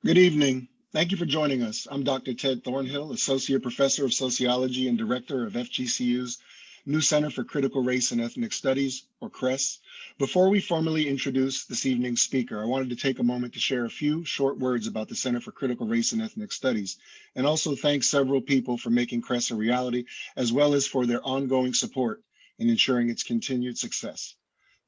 Good evening. Thank you for joining us. I'm Dr. Ted Thornhill, Associate Professor of Sociology and Director of FGCU's new Center for Critical Race and Ethnic Studies, or CRES. Before we formally introduce this evening's speaker, I wanted to take a moment to share a few short words about the Center for Critical Race and Ethnic Studies, and also thank several people for making CRES a reality, as well as for their ongoing support in ensuring its continued success.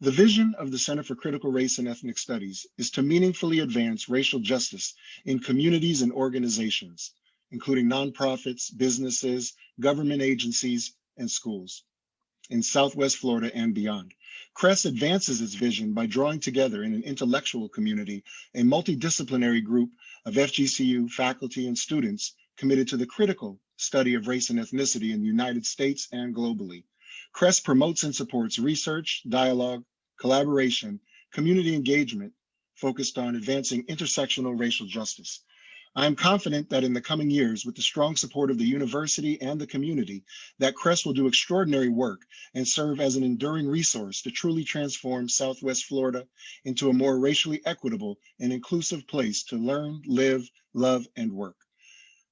The vision of the Center for Critical Race and Ethnic Studies is to meaningfully advance racial justice in communities and organizations, including nonprofits, businesses, government agencies, and schools in Southwest Florida and beyond. CRES advances its vision by drawing together in an intellectual community a multidisciplinary group of FGCU faculty and students committed to the critical study of race and ethnicity in the United States and globally. CRES promotes and supports research, dialogue, collaboration, community engagement focused on advancing intersectional racial justice. I am confident that in the coming years, with the strong support of the university and the community, that CRES will do extraordinary work and serve as an enduring resource to truly transform Southwest Florida into a more racially equitable and inclusive place to learn, live, love, and work.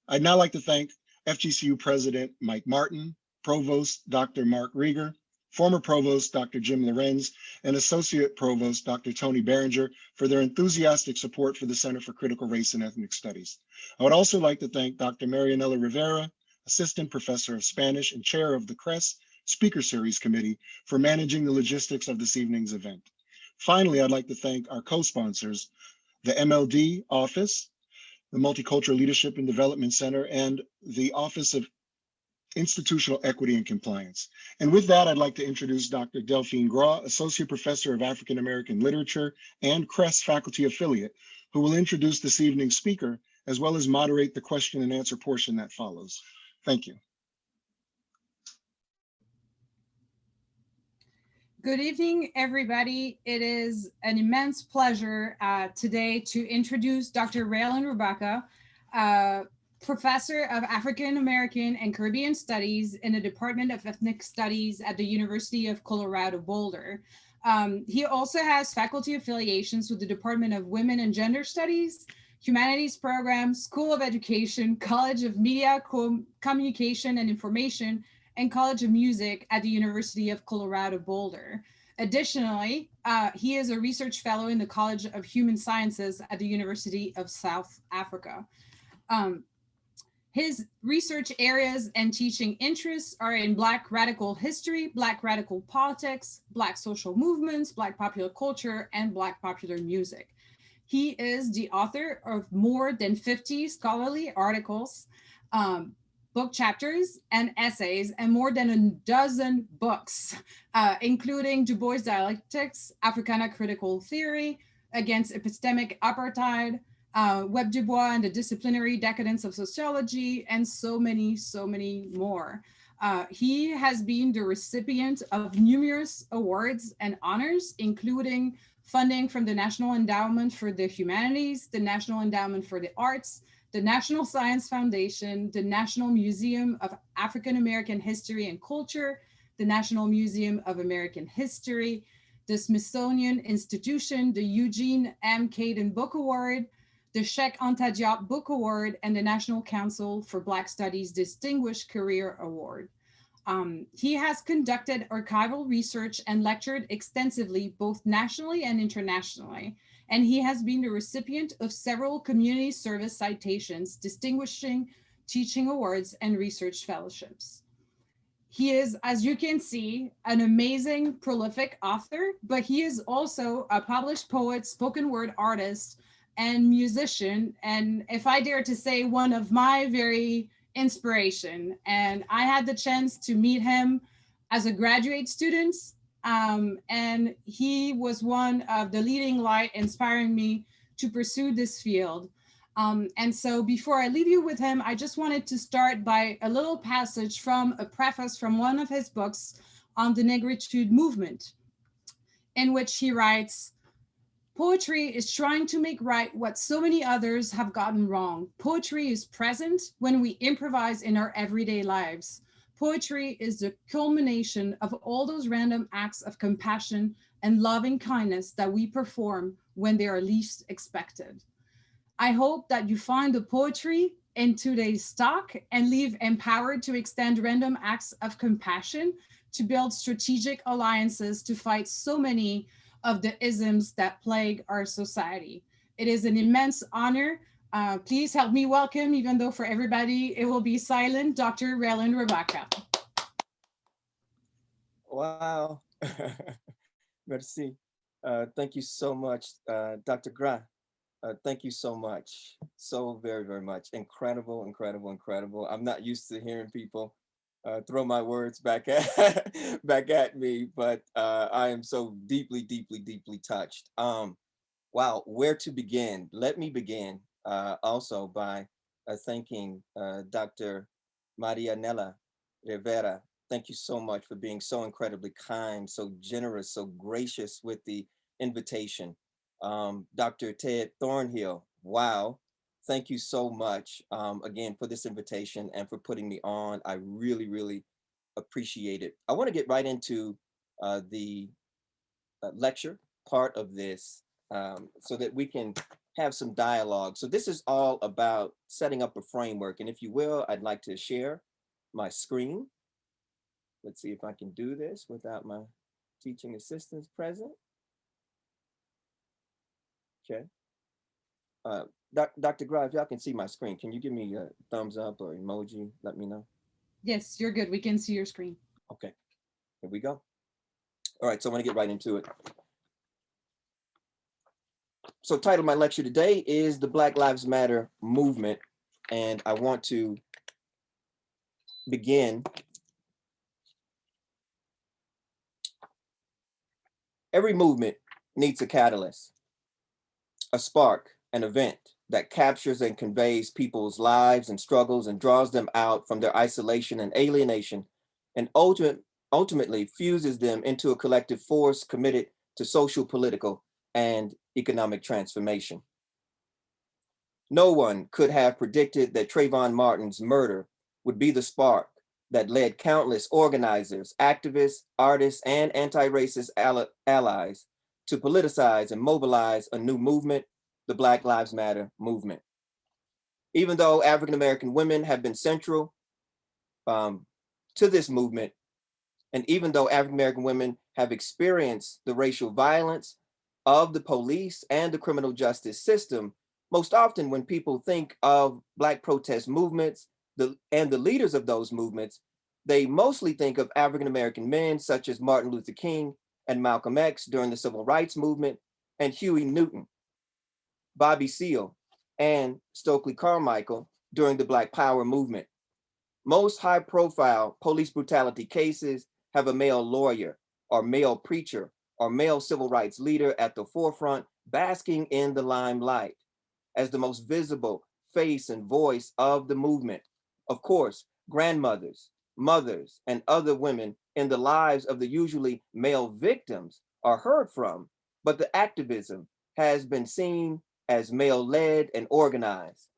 I'd now like to thank FGCU President Mike Martin, Provost Dr. Mark Rieger, former Provost Dr. Jim Lorenz, and Associate Provost Dr. Tony Berenger for their enthusiastic support for the Center for Critical Race and Ethnic Studies. I would also like to thank Dr. Marianela Rivera, Assistant Professor of Spanish and Chair of the CRES Speaker Series Committee, for managing the logistics of this evening's event. Finally, I'd like to thank our co-sponsors, the MLD Office, the Multicultural Leadership and Development Center, and the Office of Institutional Equity and Compliance. And with that, I'd like to introduce Dr. Delphine Graw, Associate Professor of African American Literature and CRES faculty affiliate, who will introduce this evening's speaker, as well as moderate the question and answer portion that follows. Thank you. Good evening, everybody. It is an immense pleasure today to introduce Dr. Reiland Rabaka, Professor of African American and Caribbean Studies in the Department of Ethnic Studies at the University of Colorado Boulder. He also has faculty affiliations with the Department of Women and Gender Studies, Humanities Program, School of Education, College of Media, Communication and Information, and College of Music at the University of Colorado Boulder. Additionally, he is a research fellow in the College of Human Sciences at the University of South Africa. His research areas and teaching interests are in Black radical history, Black radical politics, Black social movements, Black popular culture, and Black popular music. He is the author of more than 50 scholarly articles, book chapters and essays, and more than a dozen books, including Du Bois' Dialectics, Africana Critical Theory, Against Epistemic Apartheid, Webb Du Bois and the Disciplinary Decadence of Sociology, and so many more. He has been the recipient of numerous awards and honors, including funding from the National Endowment for the Humanities, the National Endowment for the Arts, the National Science Foundation, the National Museum of African American History and Culture, the National Museum of American History, the Smithsonian Institution, the Eugene M. Caden Book Award, the Sheikh Anta Diop Book Award, and the National Council for Black Studies Distinguished Career Award. He has conducted archival research and lectured extensively, both nationally and internationally, and he has been the recipient of several community service citations, distinguishing teaching awards, and research fellowships. He is, as you can see, an amazing, prolific author, but he is also a published poet, spoken word artist, and musician, and if I dare to say, one of my very inspiration. And I had the chance to meet him as a graduate student, and he was one of the leading light inspiring me to pursue this field. And so before I leave you with him, I just wanted to start by a little passage from a preface from one of his books on the Negritude movement, in which he writes, "Poetry is trying to make right what so many others have gotten wrong. Poetry is present when we improvise in our everyday lives. Poetry is the culmination of all those random acts of compassion and loving kindness that we perform when they are least expected." I hope that you find the poetry in today's talk and leave empowered to extend random acts of compassion to build strategic alliances to fight so many of the isms that plague our society. It is an immense honor. Please help me welcome, even though for everybody it will be silent, Dr. Reiland Rabaka. Wow. Merci. Thank you so much, Dr. Gra. Thank you so much. So very, very much. Incredible, incredible, incredible. I'm not used to hearing people throw my words back at back at me, but I am so deeply, deeply, deeply touched. Wow, where to begin? Let me begin also by thanking Dr. Marianela Rivera. Thank you so much for being so incredibly kind, so generous, so gracious with the invitation. Dr. Ted Thornhill, wow, thank you so much again for this invitation and for putting me on. I really, really appreciate it. I want to get right into the lecture part of this so that we can have some dialogue. So this is all about setting up a framework. And if you will, I'd like to share my screen. Let's see if I can do this without my teaching assistants present. Okay. Dr. Grive, y'all can see my screen. Can you give me a thumbs up or emoji? Let me know. Yes, you're good. We can see your screen. Okay, here we go. All right, so I'm gonna get right into it. So title of my lecture today is the Black Lives Matter movement. And I want to begin. Every movement needs a catalyst, a spark, an event that captures and conveys people's lives and struggles and draws them out from their isolation and alienation and ultimately fuses them into a collective force committed to social, political, and economic transformation. No one could have predicted that Trayvon Martin's murder would be the spark that led countless organizers, activists, artists, and anti-racist allies to politicize and mobilize a new movement, the Black Lives Matter movement. Even though African-American women have been central to this movement, and even though African-American women have experienced the racial violence of the police and the criminal justice system, most often when people think of Black protest movements and the leaders of those movements, they mostly think of African-American men such as Martin Luther King and Malcolm X during the Civil Rights Movement, and Huey Newton, Bobby Seale, and Stokely Carmichael during the Black Power movement. Most high-profile police brutality cases have a male lawyer or male preacher or male civil rights leader at the forefront, basking in the limelight as the most visible face and voice of the movement. Of course, grandmothers, mothers, and other women in the lives of the usually male victims are heard from, but the activism has been seen as male-led and organized.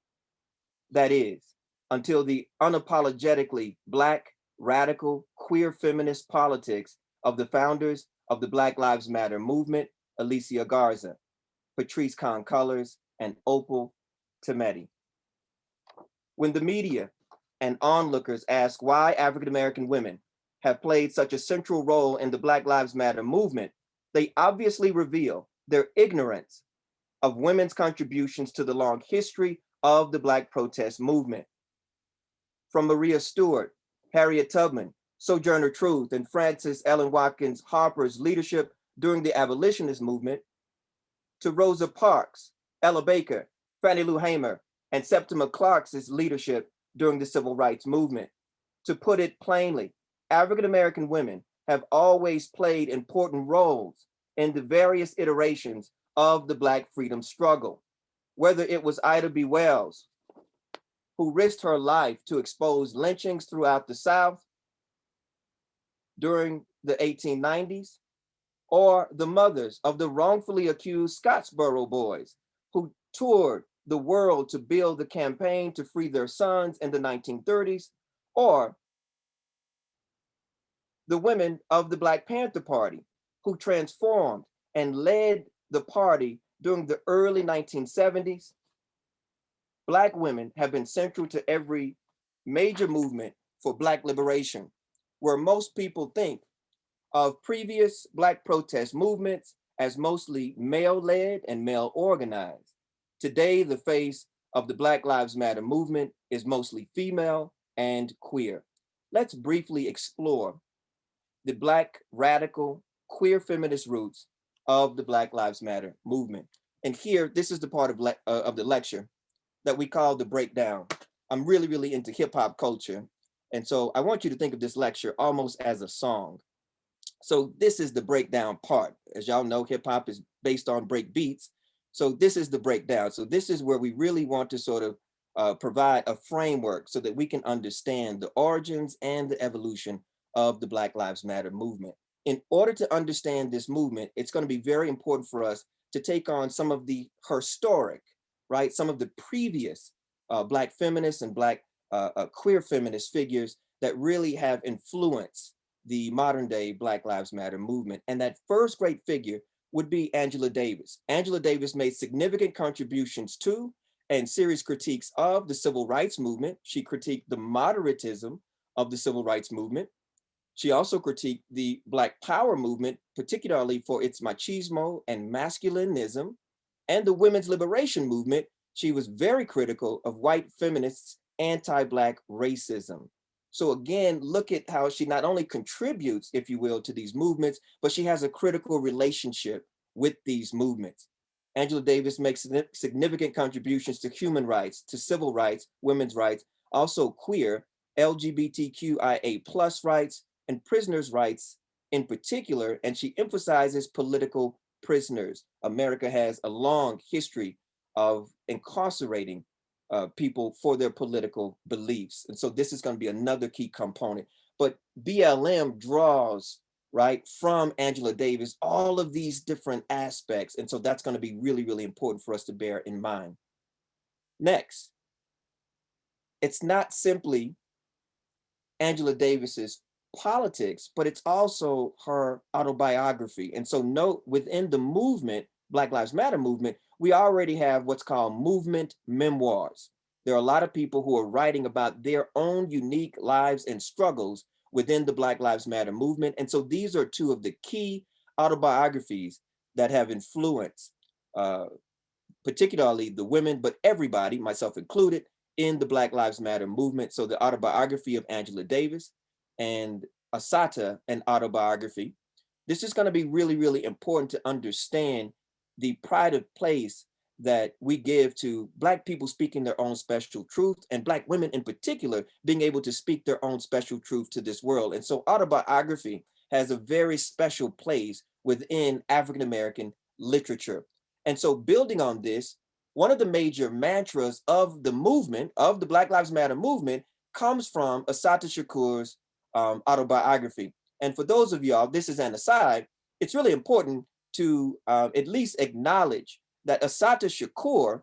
That is, until the unapologetically Black, radical, queer feminist politics of the founders of the Black Lives Matter movement, Alicia Garza, Patrisse Khan-Cullors, and Opal Tometi. When the media and onlookers ask why African-American women have played such a central role in the Black Lives Matter movement, they obviously reveal their ignorance of women's contributions to the long history of the Black protest movement. From Maria Stewart, Harriet Tubman, Sojourner Truth, and Frances Ellen Watkins Harper's leadership during the abolitionist movement, to Rosa Parks, Ella Baker, Fannie Lou Hamer, and Septima Clark's leadership during the civil rights movement. To put it plainly, African-American women have always played important roles in the various iterations of the Black freedom struggle, whether it was Ida B. Wells, who risked her life to expose lynchings throughout the South during the 1890s, or the mothers of the wrongfully accused Scottsboro boys who toured the world to build the campaign to free their sons in the 1930s, or the women of the Black Panther Party who transformed and led the party during the early 1970s, Black women have been central to every major movement for Black liberation, where most people think of previous Black protest movements as mostly male-led and male-organized. Today, the face of the Black Lives Matter movement is mostly female and queer. Let's briefly explore the Black radical queer feminist roots of the Black Lives Matter movement. And here, this is the part of the lecture that we call the breakdown. I'm really, really into hip hop culture. And so I want you to think of this lecture almost as a song. So this is the breakdown part. As y'all know, hip hop is based on break beats. So this is the breakdown. So this is where we really want to sort of provide a framework so that we can understand the origins and the evolution of the Black Lives Matter movement. In order to understand this movement, it's going to be very important for us to take on some of the historic, right? Some of the previous Black feminists and Black queer feminist figures that really have influenced the modern day Black Lives Matter movement. And that first great figure would be Angela Davis. Angela Davis made significant contributions to and serious critiques of the civil rights movement. She critiqued the moderatism of the civil rights movement. She also critiqued the Black Power movement, particularly for its machismo and masculinism, and the women's liberation movement. She was very critical of white feminists' anti-Black racism. So again, look at how she not only contributes, if you will, to these movements, but she has a critical relationship with these movements. Angela Davis makes significant contributions to human rights, to civil rights, women's rights, also queer, LGBTQIA+ rights, and prisoners' rights in particular, and she emphasizes political prisoners. America has a long history of incarcerating people for their political beliefs. And so this is going to be another key component. But BLM draws, right, from Angela Davis, all of these different aspects. And so that's going to be really, really important for us to bear in mind. Next, it's not simply Angela Davis's politics, but it's also her autobiography. And so note within the movement, Black Lives Matter movement, we already have what's called movement memoirs. There are a lot of people who are writing about their own unique lives and struggles within the Black Lives Matter movement. And so these are two of the key autobiographies that have influenced particularly the women, but everybody, myself included, in the Black Lives Matter movement. So the autobiography of Angela Davis and Assata, an autobiography. This is going to be really, really important to understand the pride of place that we give to Black people speaking their own special truth, and Black women in particular being able to speak their own special truth to this world. And so autobiography has a very special place within African-American literature. And so building on this, one of the major mantras of the movement, of the Black Lives Matter movement, comes from Assata Shakur's autobiography. And for those of y'all, this is an aside, it's really important to at least acknowledge that Assata Shakur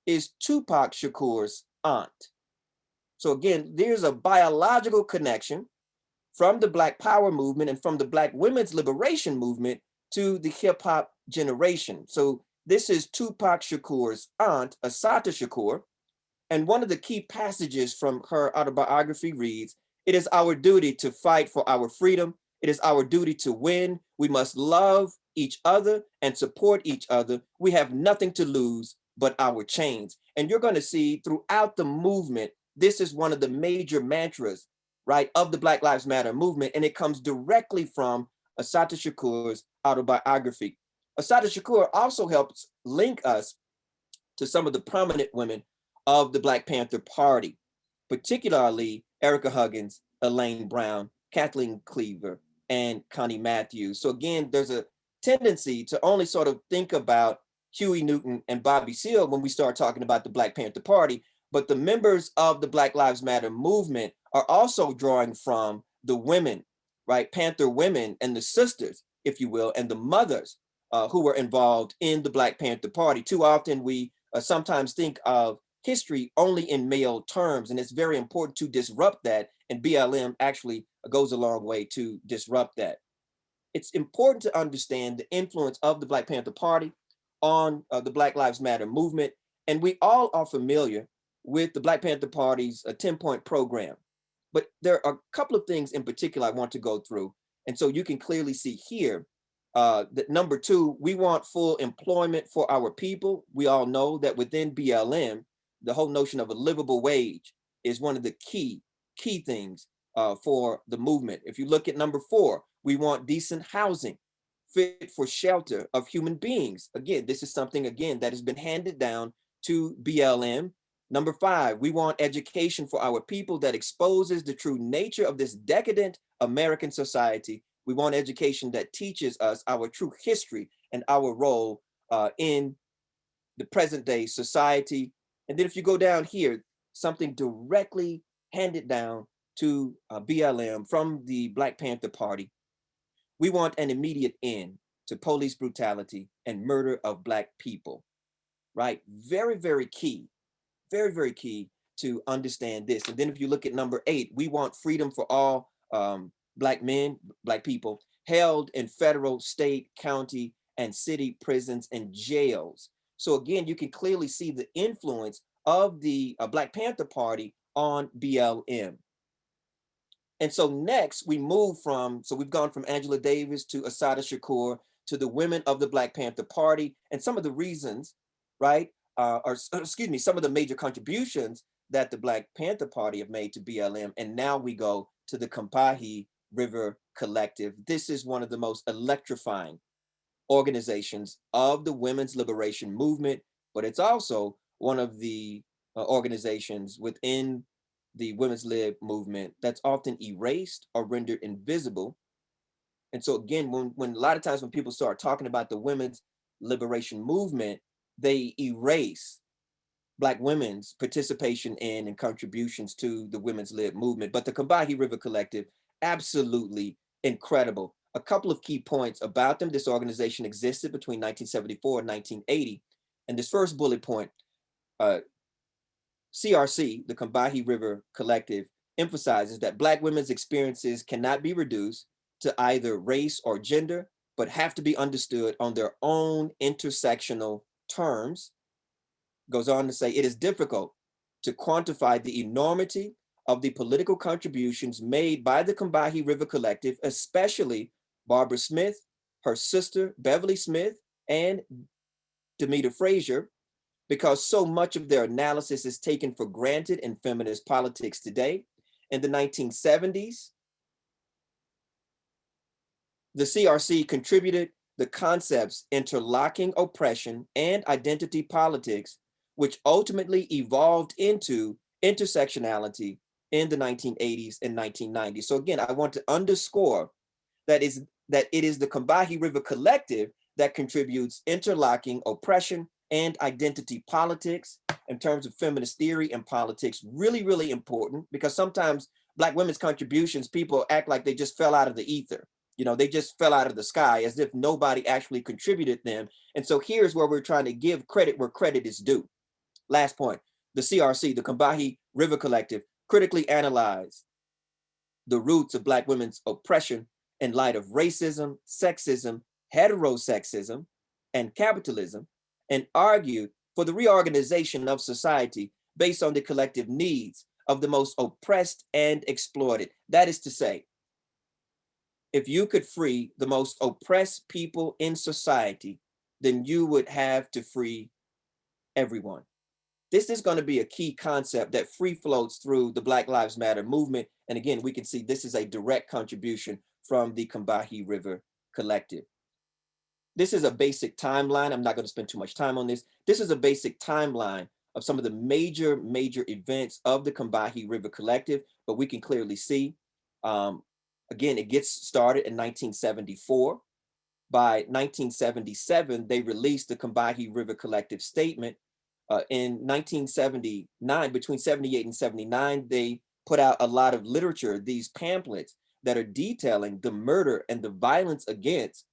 is Tupac Shakur's aunt. So again, there's a biological connection from the Black Power movement and from the Black women's liberation movement to the hip hop generation. So this is Tupac Shakur's aunt, Assata Shakur. And one of the key passages from her autobiography reads, "It is our duty to fight for our freedom. It is our duty to win. We must love each other and support each other. We have nothing to lose but our chains." And you're going to see throughout the movement, this is one of the major mantras, right, of the Black Lives Matter movement. And it comes directly from Assata Shakur's autobiography. Assata Shakur also helps link us to some of the prominent women of the Black Panther Party, particularly Erica Huggins, Elaine Brown, Kathleen Cleaver, and Connie Matthews. So again, there's a tendency to only sort of think about Huey Newton and Bobby Seale when we start talking about the Black Panther Party, but the members of the Black Lives Matter movement are also drawing from the women, right? Panther women and the sisters, if you will, and the mothers who were involved in the Black Panther Party. Too often we sometimes think of history only in male terms, and it's very important to disrupt that, and BLM actually goes a long way to disrupt that. It's important to understand the influence of the Black Panther Party on the Black Lives Matter movement, and we all are familiar with the Black Panther Party's 10-point program. But there are a couple of things in particular I want to go through. And so you can clearly see here that number 2, we want full employment for our people. We all know that within BLM, the whole notion of a livable wage is one of the key things for the movement. If you look at number 4, we want decent housing, fit for shelter of human beings. Again, this is something, again, that has been handed down to BLM. Number 5, we want education for our people that exposes the true nature of this decadent American society. We want education that teaches us our true history and our role in the present day society. And then if you go down here, something directly handed down to BLM from the Black Panther Party. We want an immediate end to police brutality and murder of Black people, right? Very, very key, very, very key to understand this. And then if you look at number 8, we want freedom for all Black men, Black people held in federal, state, county, and city prisons and jails. So again, you can clearly see the influence of the Black Panther Party on BLM. And so next we move from, so we've gone from Angela Davis to Assata Shakur to the women of the Black Panther Party, and some of the reasons, right, or excuse me, some of the major contributions that the Black Panther Party have made to BLM. And now we go to the Combahee River Collective. This is one of the most electrifying organizations of the women's liberation movement, but it's also one of the organizations within the women's lib movement that's often erased or rendered invisible. And so again, when a lot of times when people start talking about the women's liberation movement, they erase Black women's participation in and contributions to the women's lib movement. But the Combahee River Collective, absolutely incredible. A couple of key points about them. This organization existed between 1974 and 1980. And this first bullet point, CRC, the Combahee River Collective, emphasizes that Black women's experiences cannot be reduced to either race or gender, but have to be understood on their own intersectional terms. Goes on to say, it is difficult to quantify the enormity of the political contributions made by the Combahee River Collective, especially Barbara Smith, her sister, Beverly Smith, and Demita Frazier, because so much of their analysis is taken for granted in feminist politics today. In the 1970s, the CRC contributed the concepts interlocking oppression and identity politics, which ultimately evolved into intersectionality in the 1980s and 1990s. So again, I want to underscore that it is the Combahee River Collective that contributes interlocking oppression and identity politics in terms of feminist theory and politics. Really, really important, because sometimes Black women's contributions, people act like they just fell out of the ether. You know, they just fell out of the sky as if nobody actually contributed them. And so here's where we're trying to give credit where credit is due. Last point, the CRC, the Combahee River Collective, critically analyzed the roots of Black women's oppression in light of racism, sexism, heterosexism, and capitalism, and argued for the reorganization of society based on the collective needs of the most oppressed and exploited. That is to say, if you could free the most oppressed people in society, then you would have to free everyone. This is going to be a key concept that free floats through the Black Lives Matter movement. And again, we can see this is a direct contribution from the Combahee River Collective. This is a basic timeline. I'm not going to spend too much time on this. This is a basic timeline of some of the major events of the Combahee River Collective, but we can clearly see, again, it gets started in 1974. By 1977, they released the Combahee River Collective statement. In 1979, between 78 and 79, they put out a lot of literature, these pamphlets that are detailing the murder and the violence against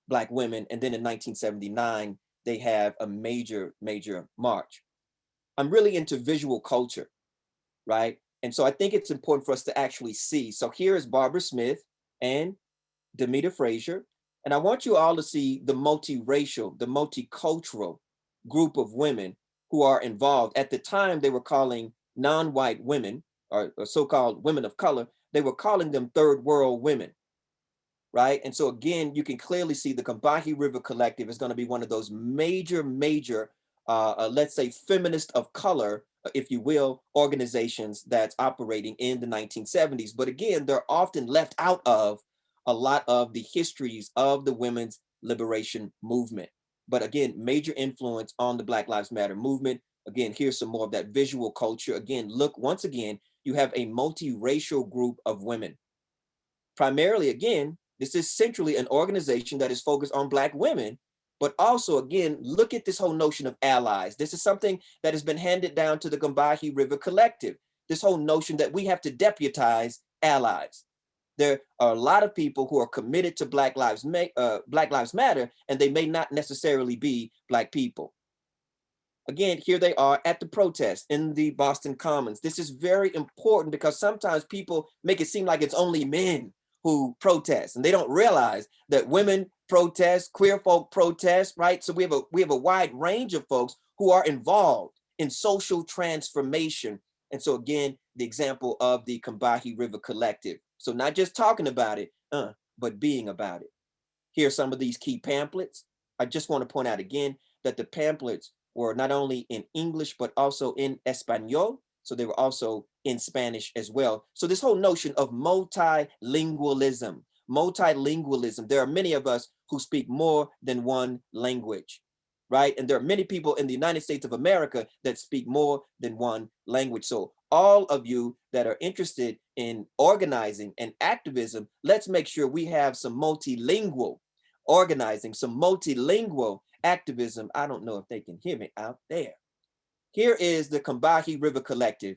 Black women. And then in 1979, they have a major march. I'm really into visual culture, right? And so I think it's important for us to actually see. So here is Barbara Smith and Demita Frazier. And I want you all to see the multiracial, the multicultural group of women who are involved. At the time, they were calling non-white women, or so-called women of color, they were calling them third world women, right? And so again, you can clearly see the Combahee River Collective is going to be one of those major, let's say feminist of color, if you will, organizations that's operating in the 1970s. But again, they're often left out of a lot of the histories of the women's liberation movement. But again, major influence on the Black Lives Matter movement. Again, here's some more of that visual culture. Again, look, once again, you have a multiracial group of women. Primarily, again, this is centrally an organization that is focused on Black women, but also, again, look at this whole notion of allies. This is something that has been handed down to the Combahee River Collective, this whole notion that we have to deputize allies. There are a lot of people who are committed to Black Lives Matter, and they may not necessarily be Black people. Again, here they are at the protest in the Boston Commons. This is very important because sometimes people make it seem like it's only men who protest, and they don't realize that women protest, queer folk protest, right? So we have a wide range of folks who are involved in social transformation. And so again, the example of the Combahee River Collective. So not just talking about it, but being about it. Here are some of these key pamphlets. I just want to point out again that the pamphlets were not only in English, but also in Espanol. So they were also in Spanish as well. So this whole notion of multilingualism, there are many of us who speak more than one language, right? And there are many people in the United States of America that speak more than one language. So all of you that are interested in organizing and activism, let's make sure we have some multilingual organizing, some multilingual activism. I don't know if they can hear me out there. Here is the Combahee River Collective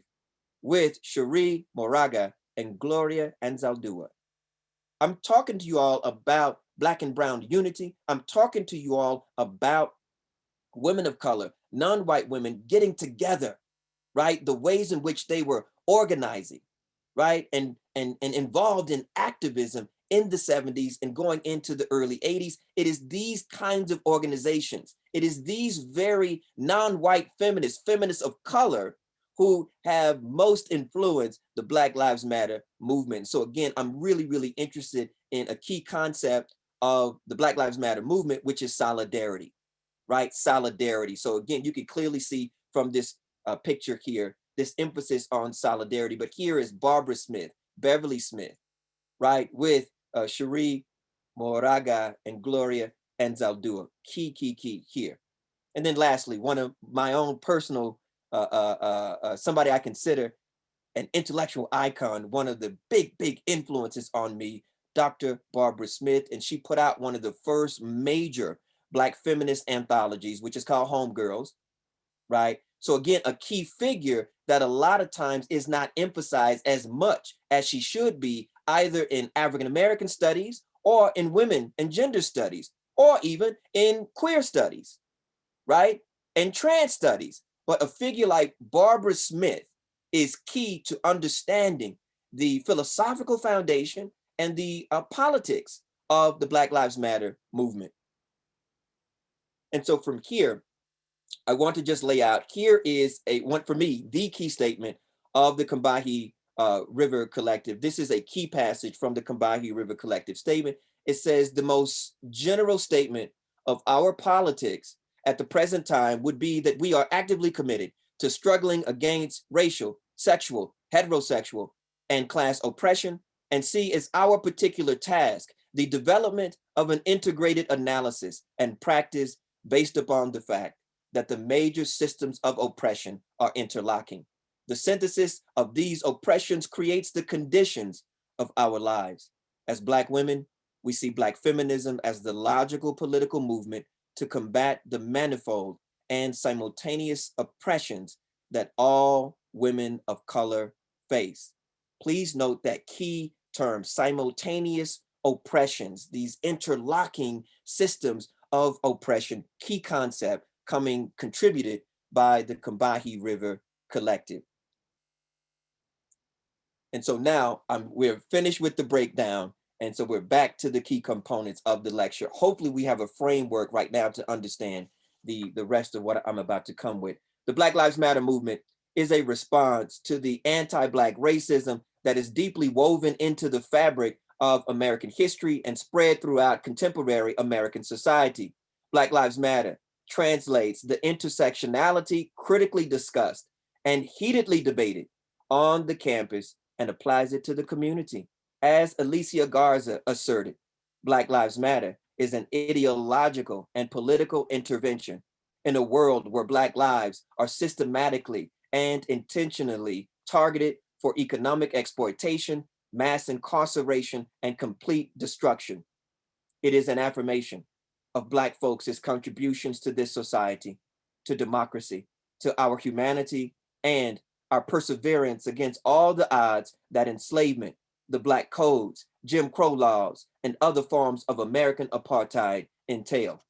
with Cherie Moraga and Gloria Anzaldúa. I'm talking to you all about Black and Brown unity. I'm talking to you all about women of color, non-white women getting together, right? The ways in which they were organizing, right? And involved in activism in the 70s and going into the early 80s. It is these kinds of organizations. It is these very non-white feminists of color who have most influenced the Black Lives Matter movement. So again, I'm really interested in a key concept of the Black Lives Matter movement, which is solidarity, right? Solidarity. So again, you can clearly see from this picture here, this emphasis on solidarity. But here is Barbara Smith, Beverly Smith, right? With Cherie Moraga and Gloria Anzaldúa. Key here. And then lastly, one of my own personal, somebody I consider an intellectual icon, one of the big influences on me, Dr. Barbara Smith. And she put out one of the first major Black feminist anthologies, which is called Homegirls, right? So again, a key figure that a lot of times is not emphasized as much as she should be, either in African-American studies or in women and gender studies, or even in queer studies, right? And trans studies. But a figure like Barbara Smith is key to understanding the philosophical foundation and the politics of the Black Lives Matter movement. And so from here, I want to just lay out, here is for me, the key statement of the Combahee River Collective. This is a key passage from the Combahee River Collective statement. It says, the most general statement of our politics at the present time would be that we are actively committed to struggling against racial, sexual, heterosexual, and class oppression, and see as our particular task the development of an integrated analysis and practice based upon the fact that the major systems of oppression are interlocking. The synthesis of these oppressions creates the conditions of our lives. As Black women, we see Black feminism as the logical political movement to combat the manifold and simultaneous oppressions that all women of color face. Please note that key term, simultaneous oppressions, these interlocking systems of oppression, key concept contributed by the Combahee River Collective. And so now we're finished with the breakdown. And so we're back to the key components of the lecture. Hopefully we have a framework right now to understand the rest of what I'm about to come with. The Black Lives Matter movement is a response to the anti-Black racism that is deeply woven into the fabric of American history and spread throughout contemporary American society. Black Lives Matter translates the intersectionality critically discussed and heatedly debated on the campus and applies it to the community. As Alicia Garza asserted, Black Lives Matter is an ideological and political intervention in a world where Black lives are systematically and intentionally targeted for economic exploitation, mass incarceration, and complete destruction. It is an affirmation of Black folks' contributions to this society, to democracy, to our humanity, and our perseverance against all the odds that enslavement, the Black codes, Jim Crow laws, and other forms of American apartheid entail.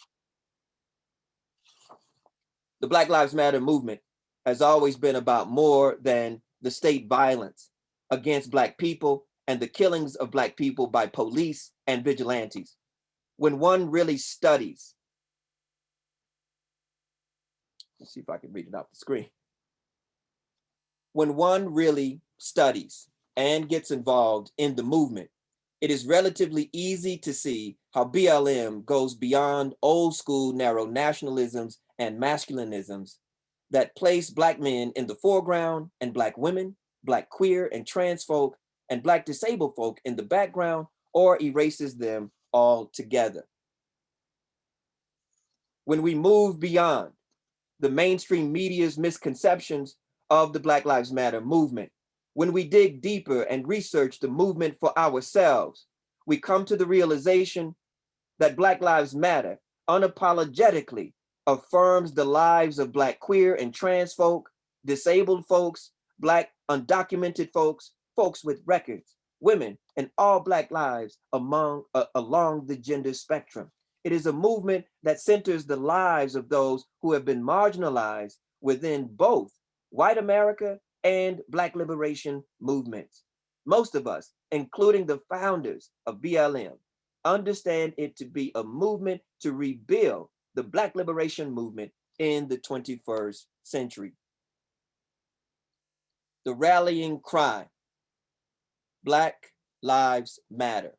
The Black Lives Matter movement has always been about more than the state violence against Black people and the killings of Black people by police and vigilantes. When one really studies, let's see if I can read it off the screen. When one really studies and gets involved in the movement, it is relatively easy to see how BLM goes beyond old school narrow nationalisms and masculinisms that place Black men in the foreground and Black women, Black queer and trans folk, and Black disabled folk in the background, or erases them all together. When we move beyond the mainstream media's misconceptions of the Black Lives Matter movement, when we dig deeper and research the movement for ourselves, we come to the realization that Black Lives Matter unapologetically affirms the lives of Black queer and trans folk, disabled folks, Black undocumented folks, folks with records, women, and all Black lives along the gender spectrum. It is a movement that centers the lives of those who have been marginalized within both white America and Black liberation movements. Most of us, including the founders of BLM, understand it to be a movement to rebuild the Black liberation movement in the 21st century. The rallying cry, Black Lives Matter,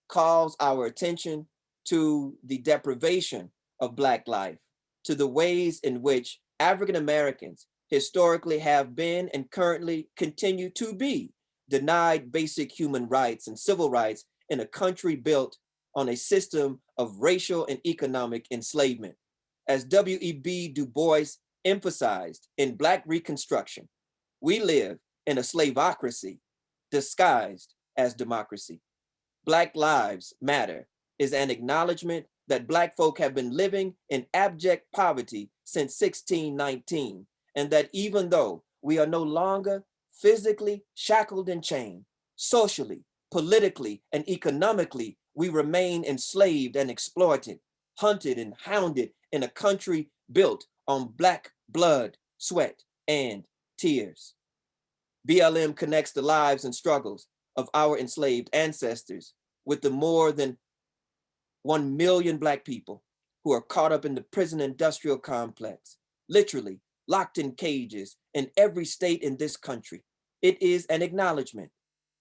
calls our attention to the deprivation of Black life, to the ways in which African Americans historically have been and currently continue to be denied basic human rights and civil rights in a country built on a system of racial and economic enslavement. As W.E.B. Du Bois emphasized in Black Reconstruction, we live in a slavocracy disguised as democracy. Black Lives Matter is an acknowledgement that Black folk have been living in abject poverty since 1619, and that even though we are no longer physically shackled and chained, socially, politically, and economically, we remain enslaved and exploited, hunted and hounded in a country built on Black blood, sweat, and tears. BLM connects the lives and struggles of our enslaved ancestors with the more than 1 million Black people who are caught up in the prison industrial complex, literally locked in cages in every state in this country. It is an acknowledgement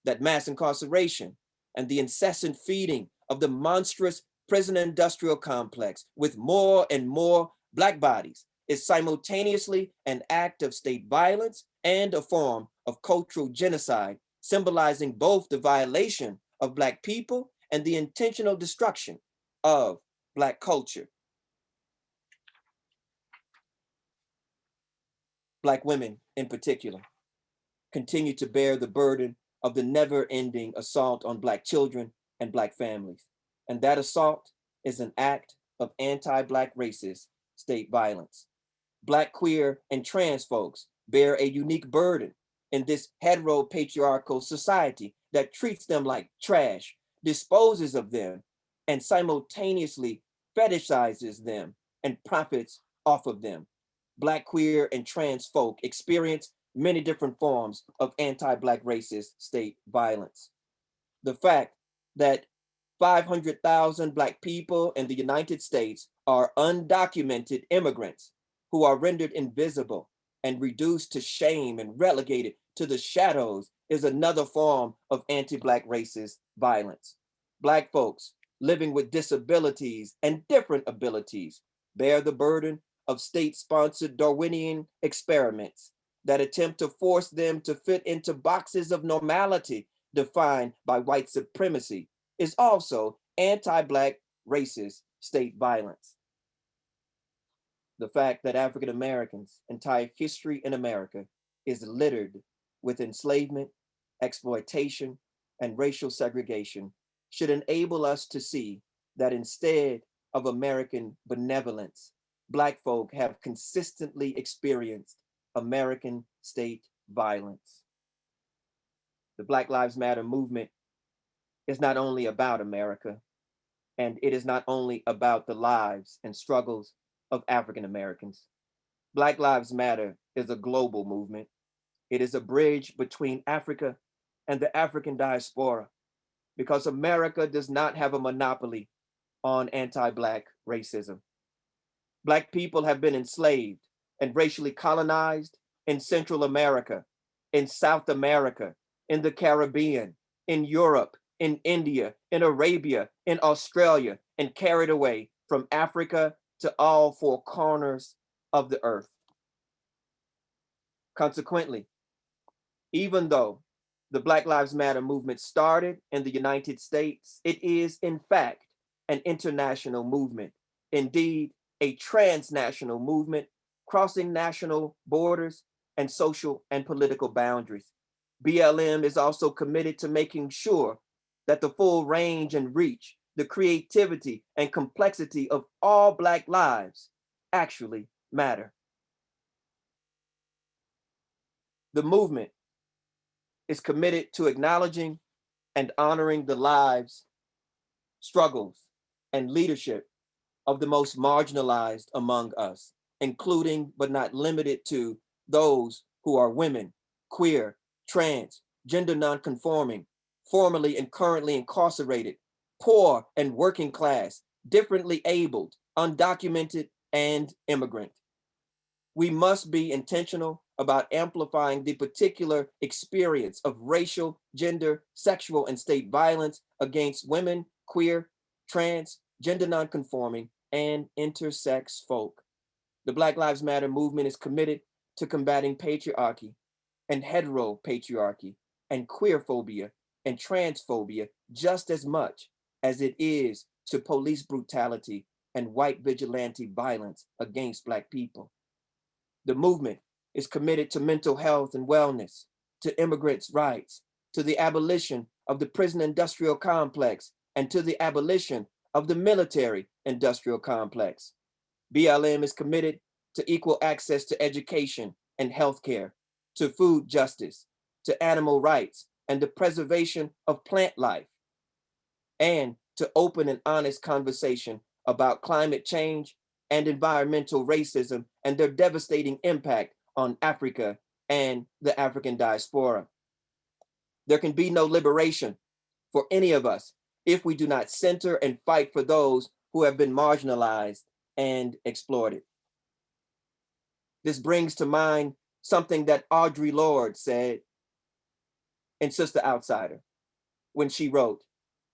that mass incarceration and the incessant feeding of the monstrous prison industrial complex with more and more Black bodies is simultaneously an act of state violence and a form of cultural genocide, symbolizing both the violation of Black people and the intentional destruction of Black culture. Black women in particular continue to bear the burden of the never-ending assault on Black children and Black families. And that assault is an act of anti-Black racist state violence. Black, queer, and trans folks bear a unique burden in this heteropatriarchal society that treats them like trash, disposes of them, and simultaneously fetishizes them and profits off of them. Black, queer, and trans folk experience many different forms of anti-Black racist state violence. The fact that 500,000 Black people in the United States are undocumented immigrants who are rendered invisible and reduced to shame and relegated to the shadows is another form of anti-Black racist violence. Black folks living with disabilities and different abilities bear the burden of state-sponsored Darwinian experiments that attempt to force them to fit into boxes of normality defined by white supremacy is also anti-Black racist state violence. The fact that African Americans' entire history in America is littered with enslavement, exploitation, and racial segregation should enable us to see that instead of American benevolence, Black folk have consistently experienced American state violence. The Black Lives Matter movement is not only about America, and it is not only about the lives and struggles of African Americans. Black Lives Matter is a global movement. It is a bridge between Africa and the African diaspora, because America does not have a monopoly on anti-Black racism. Black people have been enslaved and racially colonized in Central America, in South America, in the Caribbean, in Europe, in India, in Arabia, in Australia, and carried away from Africa to all four corners of the earth. Consequently, even though the Black Lives Matter movement started in the United States, it is in fact an international movement, indeed a transnational movement crossing national borders and social and political boundaries. BLM is also committed to making sure that the full range and reach, the creativity and complexity of all Black lives actually matter. The movement is committed to acknowledging and honoring the lives, struggles, and leadership of the most marginalized among us, including but not limited to those who are women, queer, trans, gender nonconforming, formerly and currently incarcerated, poor and working class, differently abled, undocumented, and immigrant. We must be intentional about amplifying the particular experience of racial, gender, sexual, and state violence against women, queer, trans, gender nonconforming, and intersex folk. The Black Lives Matter movement is committed to combating patriarchy and heteropatriarchy and queerphobia and transphobia just as much as it is to police brutality and white vigilante violence against Black people. The movement is committed to mental health and wellness, to immigrants' rights, to the abolition of the prison industrial complex, and to the abolition of the military industrial complex. BLM is committed to equal access to education and healthcare, to food justice, to animal rights, and the preservation of plant life, and to open and honest conversation about climate change and environmental racism and their devastating impact on Africa and the African diaspora. There can be no liberation for any of us if we do not center and fight for those who have been marginalized and exploited. This brings to mind something that Audre Lorde said in Sister Outsider when she wrote,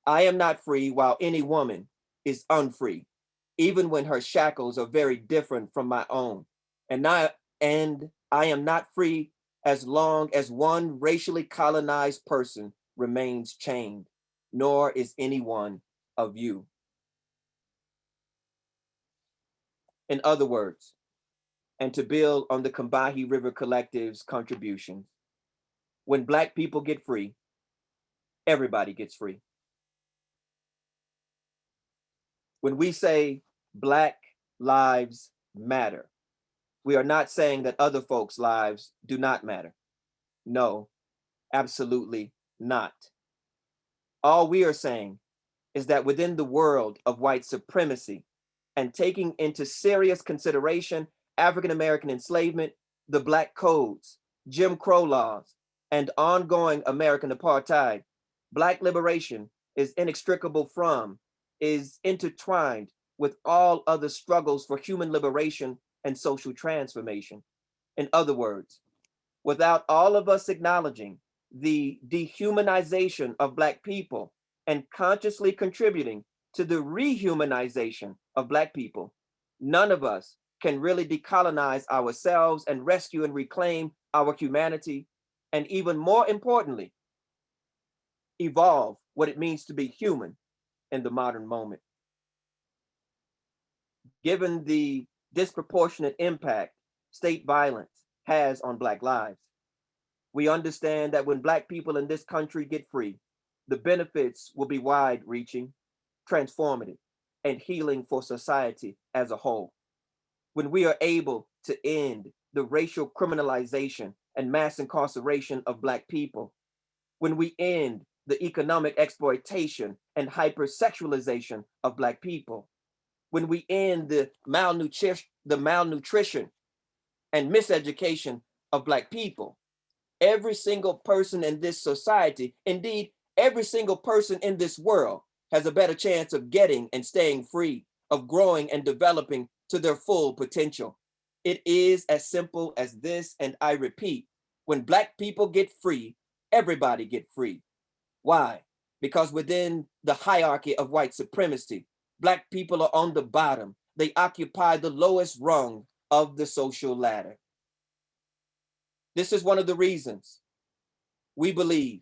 "I am not free while any woman is unfree, even when her shackles are very different from my own. And I am not free as long as one racially colonized person remains chained, nor is any one of you." In other words, and to build on the Combahee River Collective's contributions, when Black people get free, everybody gets free. When we say Black lives matter, we are not saying that other folks' lives do not matter. No, absolutely not. All we are saying is that within the world of white supremacy and taking into serious consideration African-American enslavement, the Black codes, Jim Crow laws, and ongoing American apartheid, Black liberation is inextricable from, is intertwined with all other struggles for human liberation and social transformation. In other words, without all of us acknowledging the dehumanization of Black people and consciously contributing to the rehumanization of Black people, none of us can really decolonize ourselves and rescue and reclaim our humanity, and even more importantly, evolve what it means to be human in the modern moment. Given the disproportionate impact state violence has on Black lives, we understand that when Black people in this country get free, the benefits will be wide-reaching, transformative, and healing for society as a whole. When we are able to end the racial criminalization and mass incarceration of Black people, when we end the economic exploitation and hypersexualization of Black people, when we end the malnutrition and miseducation of Black people, every single person in this society, indeed, every single person in this world has a better chance of getting and staying free, of growing and developing to their full potential. It is as simple as this, and I repeat, when Black people get free, everybody get free. Why? Because within the hierarchy of white supremacy, Black people are on the bottom. They occupy the lowest rung of the social ladder. This is one of the reasons we believe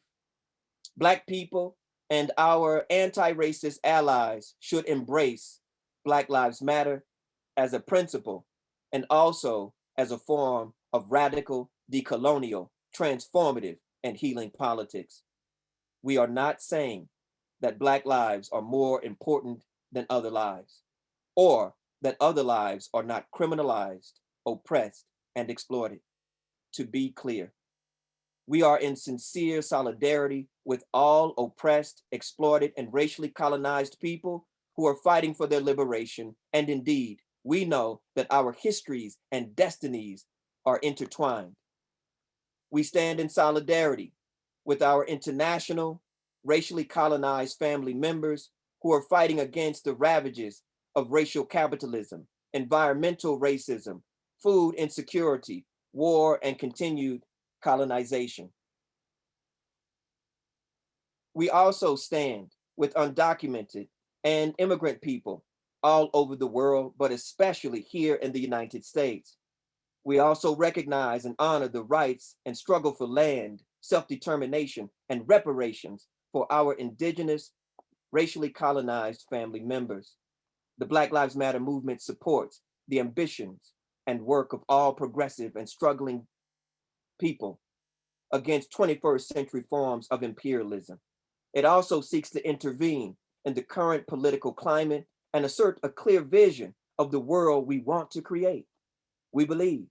Black people and our anti-racist allies should embrace Black Lives Matter as a principle and also as a form of radical, decolonial, transformative, and healing politics. We are not saying that Black lives are more important than other lives, or that other lives are not criminalized, oppressed, and exploited. To be clear, we are in sincere solidarity with all oppressed, exploited, and racially colonized people who are fighting for their liberation. And indeed, we know that our histories and destinies are intertwined. We stand in solidarity with our international, racially colonized family members who are fighting against the ravages of racial capitalism, environmental racism, food insecurity, war, and continued colonization. We also stand with undocumented and immigrant people all over the world, but especially here in the United States. We also recognize and honor the rights and struggle for land, self-determination, and reparations for our indigenous, racially colonized family members. The Black Lives Matter movement supports the ambitions and work of all progressive and struggling people against 21st century forms of imperialism. It also seeks to intervene in the current political climate and assert a clear vision of the world we want to create. We believe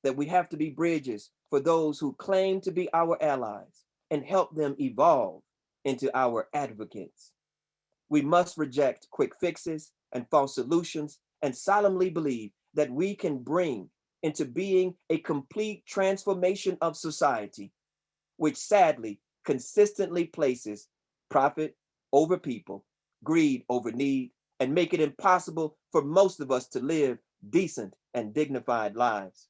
that we have to be bridges for those who claim to be our allies and help them evolve into our advocates. We must reject quick fixes and false solutions and solemnly believe that we can bring into being a complete transformation of society, which sadly consistently places profit over people, greed over need, and make it impossible for most of us to live decent and dignified lives.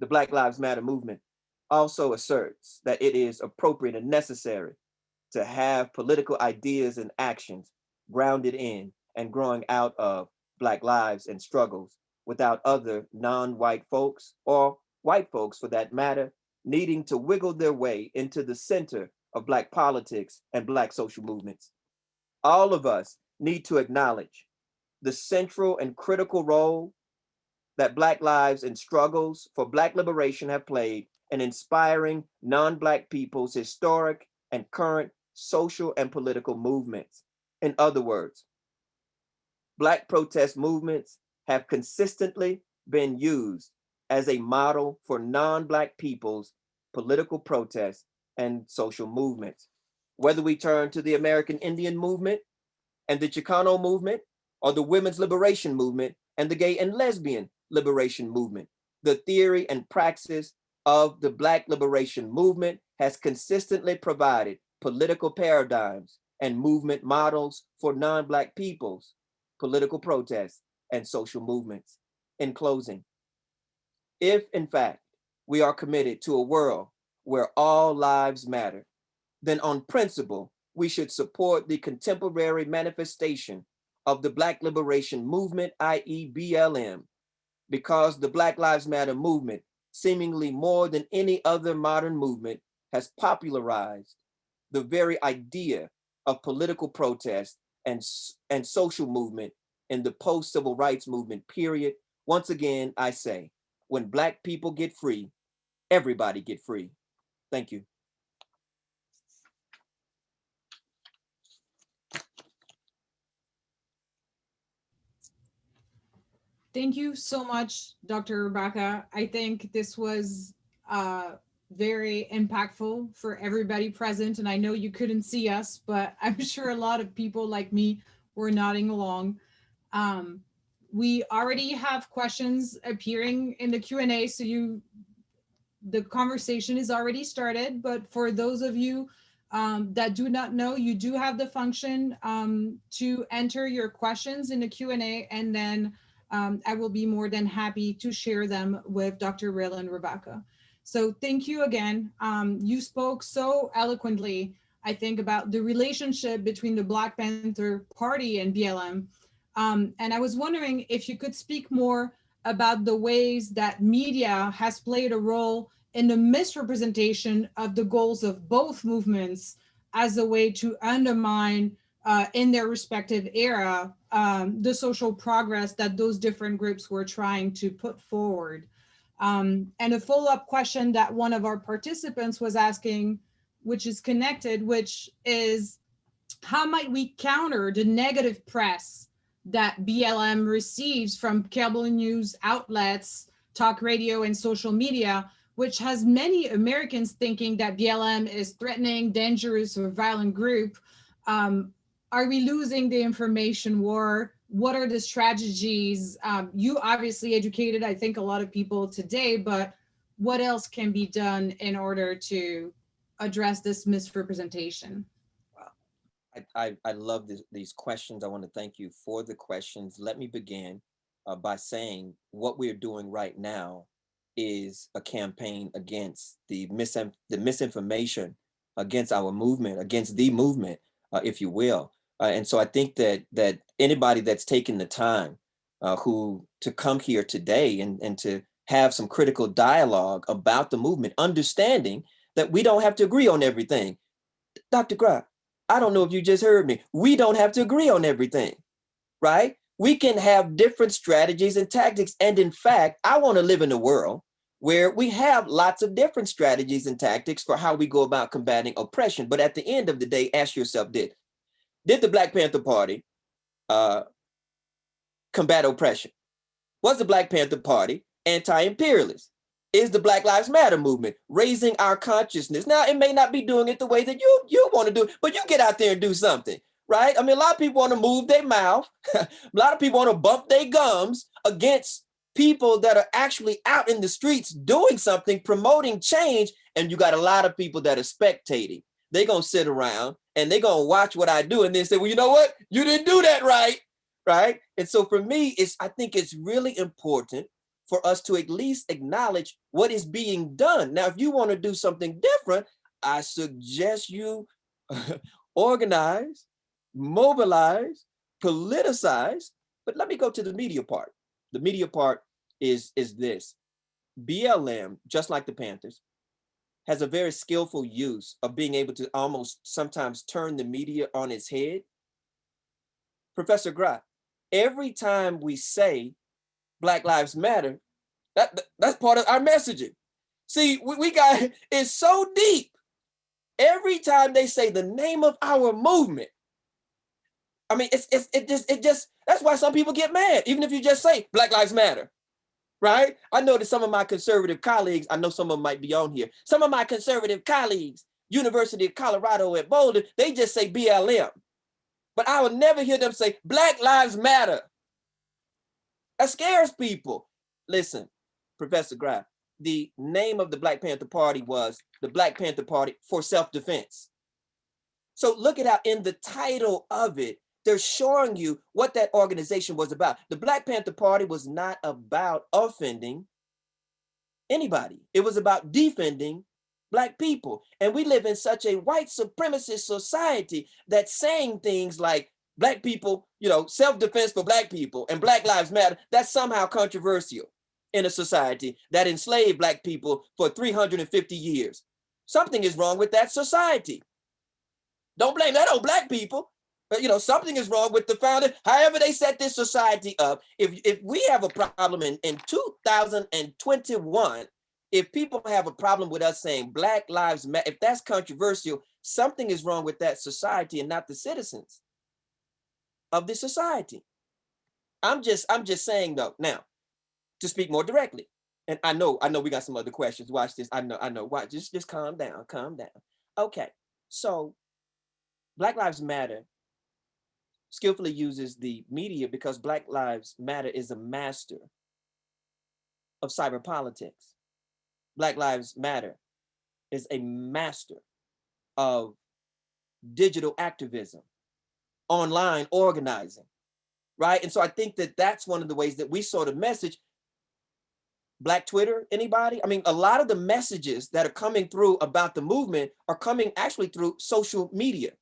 The Black Lives Matter movement also asserts that it is appropriate and necessary to have political ideas and actions grounded in and growing out of Black lives and struggles without other non-white folks, or white folks for that matter, needing to wiggle their way into the center of Black politics and Black social movements. All of us need to acknowledge the central and critical role that Black lives and struggles for Black liberation have played in inspiring non-Black people's historic and current social and political movements. In other words, Black protest movements have consistently been used as a model for non-Black people's political protests and social movements. Whether we turn to the American Indian movement and the Chicano movement, or the women's liberation movement and the gay and lesbian liberation movement, the theory and praxis of the Black liberation movement has consistently provided political paradigms and movement models for non-Black peoples, political protests, and social movements. In closing, If, in fact, we are committed to a world where all lives matter, then on principle, we should support the contemporary manifestation of the Black Liberation Movement, i.e. BLM, because the Black Lives Matter movement, seemingly more than any other modern movement, has popularized the very idea of political protest and social movement in the post-civil rights movement, period. Once again, I say, when Black people get free, everybody get free. Thank you. Thank you so much, Dr. Rabaka. I think this was very impactful for everybody present. And I know you couldn't see us, but I'm sure a lot of people like me were nodding along. We already have questions appearing in the Q&A, so the conversation is already started. But for those of you that do not know, you do have the function to enter your questions in the Q&A, and then I will be more than happy to share them with Dr. Reiland Rabaka. So thank you again. You spoke so eloquently, I think, about the relationship between the Black Panther Party and BLM. And I was wondering if you could speak more about the ways that media has played a role in the misrepresentation of the goals of both movements as a way to undermine in their respective era the social progress that those different groups were trying to put forward. And a follow-up question that one of our participants was asking, which is connected, which is, how might we counter the negative press that BLM receives from cable news outlets, talk radio, and social media, which has many Americans thinking that BLM is threatening, dangerous, or violent group? Are we losing the information war? What are the strategies? You obviously educated, I think, a lot of people today, but what else can be done in order to address this misrepresentation? I love these questions. I want to thank you for the questions. Let me begin by saying what we're doing right now is a campaign against the misinformation against our movement, against the movement, if you will. And so I think that anybody that's taken the time to come here today and to have some critical dialogue about the movement, understanding that we don't have to agree on everything. Dr. Gra, I don't know if you just heard me. We don't have to agree on everything, right? We can have different strategies and tactics. And in fact, I want to live in a world where we have lots of different strategies and tactics for how we go about combating oppression. But at the end of the day, ask yourself, did the Black Panther Party combat oppression? Was the Black Panther Party anti-imperialist? Is the Black Lives Matter movement raising our consciousness? Now, it may not be doing it the way that you want to do it, but you get out there and do something, right? I mean, a lot of people want to move their mouth. A lot of people want to bump their gums against people that are actually out in the streets doing something, promoting change. And you got a lot of people that are spectating. They're going to sit around and they're going to watch what I do and then say, well, you know what? You didn't do that right, right? And so for me, I think it's really important for us to at least acknowledge what is being done. Now, if you want to do something different, I suggest you organize, mobilize, politicize. But let me go to the media part. The media part is this. BLM, just like the Panthers, has a very skillful use of being able to almost sometimes turn the media on its head. Professor Grott, every time we say Black Lives Matter, that's part of our messaging. See, we got, it's so deep. Every time they say the name of our movement, I mean, it just, that's why some people get mad, even if you just say Black Lives Matter, right? I know that some of my conservative colleagues, I know some of them might be on here, some of my conservative colleagues, University of Colorado at Boulder, they just say BLM. But I will never hear them say Black Lives Matter. That scares people. Listen, Professor Graff, the name of the Black Panther Party was the Black Panther Party for Self-Defense. So look at how in the title of it, they're showing you what that organization was about. The Black Panther Party was not about offending anybody. It was about defending Black people. And we live in such a white supremacist society that saying things like Black people, you know, self-defense for Black people and Black Lives Matter, that's somehow controversial in a society that enslaved Black people for 350 years. Something is wrong with that society. Don't blame that on Black people. But, you know, something is wrong with the founder. However they set this society up. If we have a problem in 2021, if people have a problem with us saying Black Lives Matter, if that's controversial, something is wrong with that society and not the citizens of the society. I'm just saying though, now, to speak more directly, and I know we got some other questions. Watch this. I know. Watch, just calm down. Okay, so Black Lives Matter skillfully uses the media because Black Lives Matter is a master of cyber politics. Black Lives Matter is a master of digital activism, online organizing, right? And so I think that that's one of the ways that we sort of message. Black Twitter, anybody? I mean, a lot of the messages that are coming through about the movement are coming actually through social media.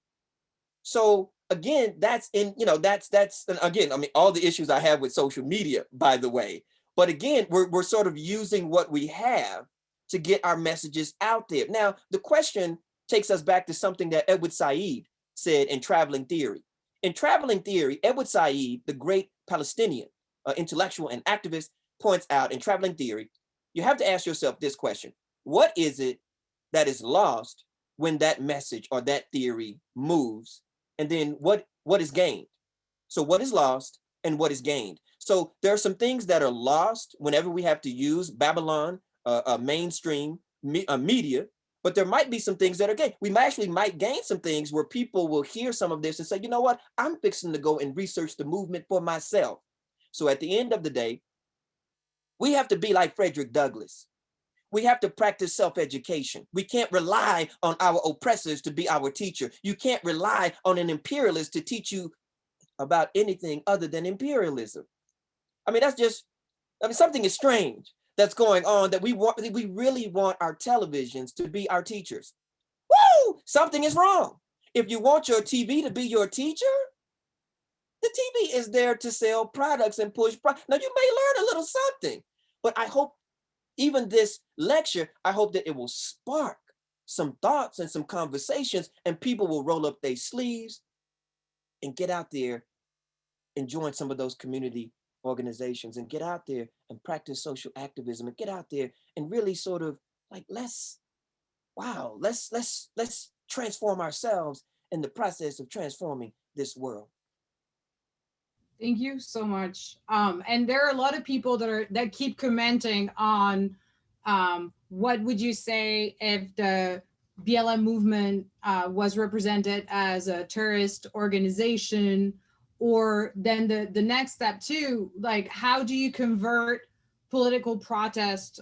So again, that's again, I mean, all the issues I have with social media, by the way. But again, we're sort of using what we have to get our messages out there. Now, the question takes us back to something that Edward Said said in Traveling Theory. In Traveling Theory, Edward Said, the great Palestinian intellectual and activist, points out in Traveling Theory, you have to ask yourself this question: what is it that is lost when that message or that theory moves? And then what is gained? So what is lost and what is gained? So there are some things that are lost whenever we have to use Babylon, mainstream media, but there might be some things that are gained. We might gain some things where people will hear some of this and say, you know what, I'm fixing to go and research the movement for myself. So at the end of the day, we have to be like Frederick Douglass. We have to practice self-education. We can't rely on our oppressors to be our teacher. You can't rely on an imperialist to teach you about anything other than imperialism. I mean, something is strange that's going on, that we really want our televisions to be our teachers. Woo! Something is wrong. If you want your TV to be your teacher, the TV is there to sell products and push products. Now, you may learn a little something, but I hope even this lecture, I hope that it will spark some thoughts and some conversations, and people will roll up their sleeves and get out there and join some of those community organizations and get out there and practice social activism and get out there and really sort of like, let's transform ourselves in the process of transforming this world. Thank you so much. And there are a lot of people that keep commenting on what would you say if the BLM movement was represented as a terrorist organization, or then the next step too, like how do you convert political protest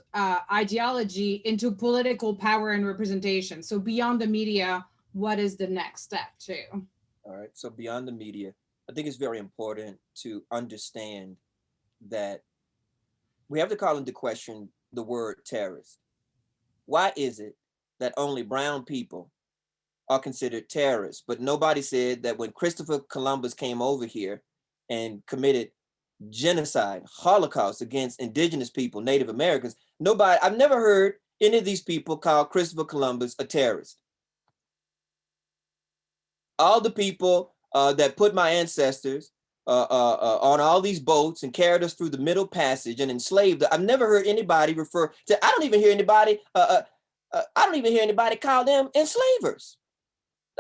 ideology into political power and representation? So beyond the media, what is the next step too? All right, so beyond the media, I think it's very important to understand that we have to call into question the word terrorist. Why is it that only brown people are considered terrorists, but nobody said that when Christopher Columbus came over here and committed genocide, Holocaust against indigenous people, Native Americans, I've never heard any of these people call Christopher Columbus a terrorist. All the people that put my ancestors on all these boats and carried us through the Middle Passage and enslaved us, I've never heard anybody refer to, I don't even hear anybody call them enslavers.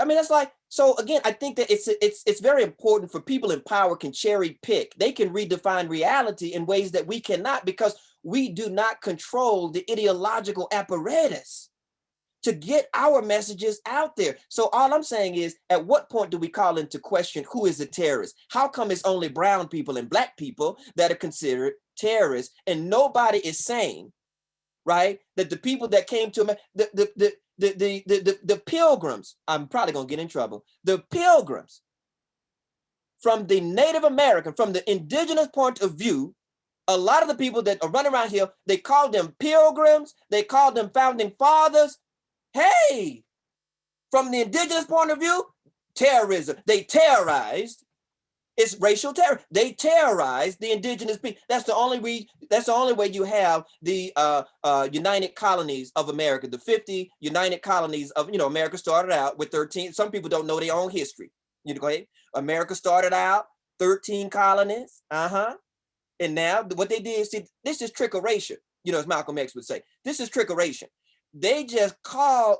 I mean, that's like, so again, I think that it's very important for people in power can cherry pick. They can redefine reality in ways that we cannot, because we do not control the ideological apparatus to get our messages out there. So all I'm saying is, at what point do we call into question who is a terrorist? How come it's only brown people and black people that are considered terrorists, and nobody is saying, right, that the people that came to the pilgrims, I'm probably gonna get in trouble, the pilgrims from the Native American, from the indigenous point of view, A lot of the people that are running around here, they call them pilgrims, they call them founding fathers. Hey, from the indigenous point of view, terrorism. They terrorized. It's racial terror. They terrorized the indigenous people. That's the only way you have the United Colonies of America. The 50 United Colonies of, America started out with 13. Some people don't know their own history. Go ahead. America started out 13 colonies. And now what they did, see, this is trickeration. As Malcolm X would say, this is trickeration. They call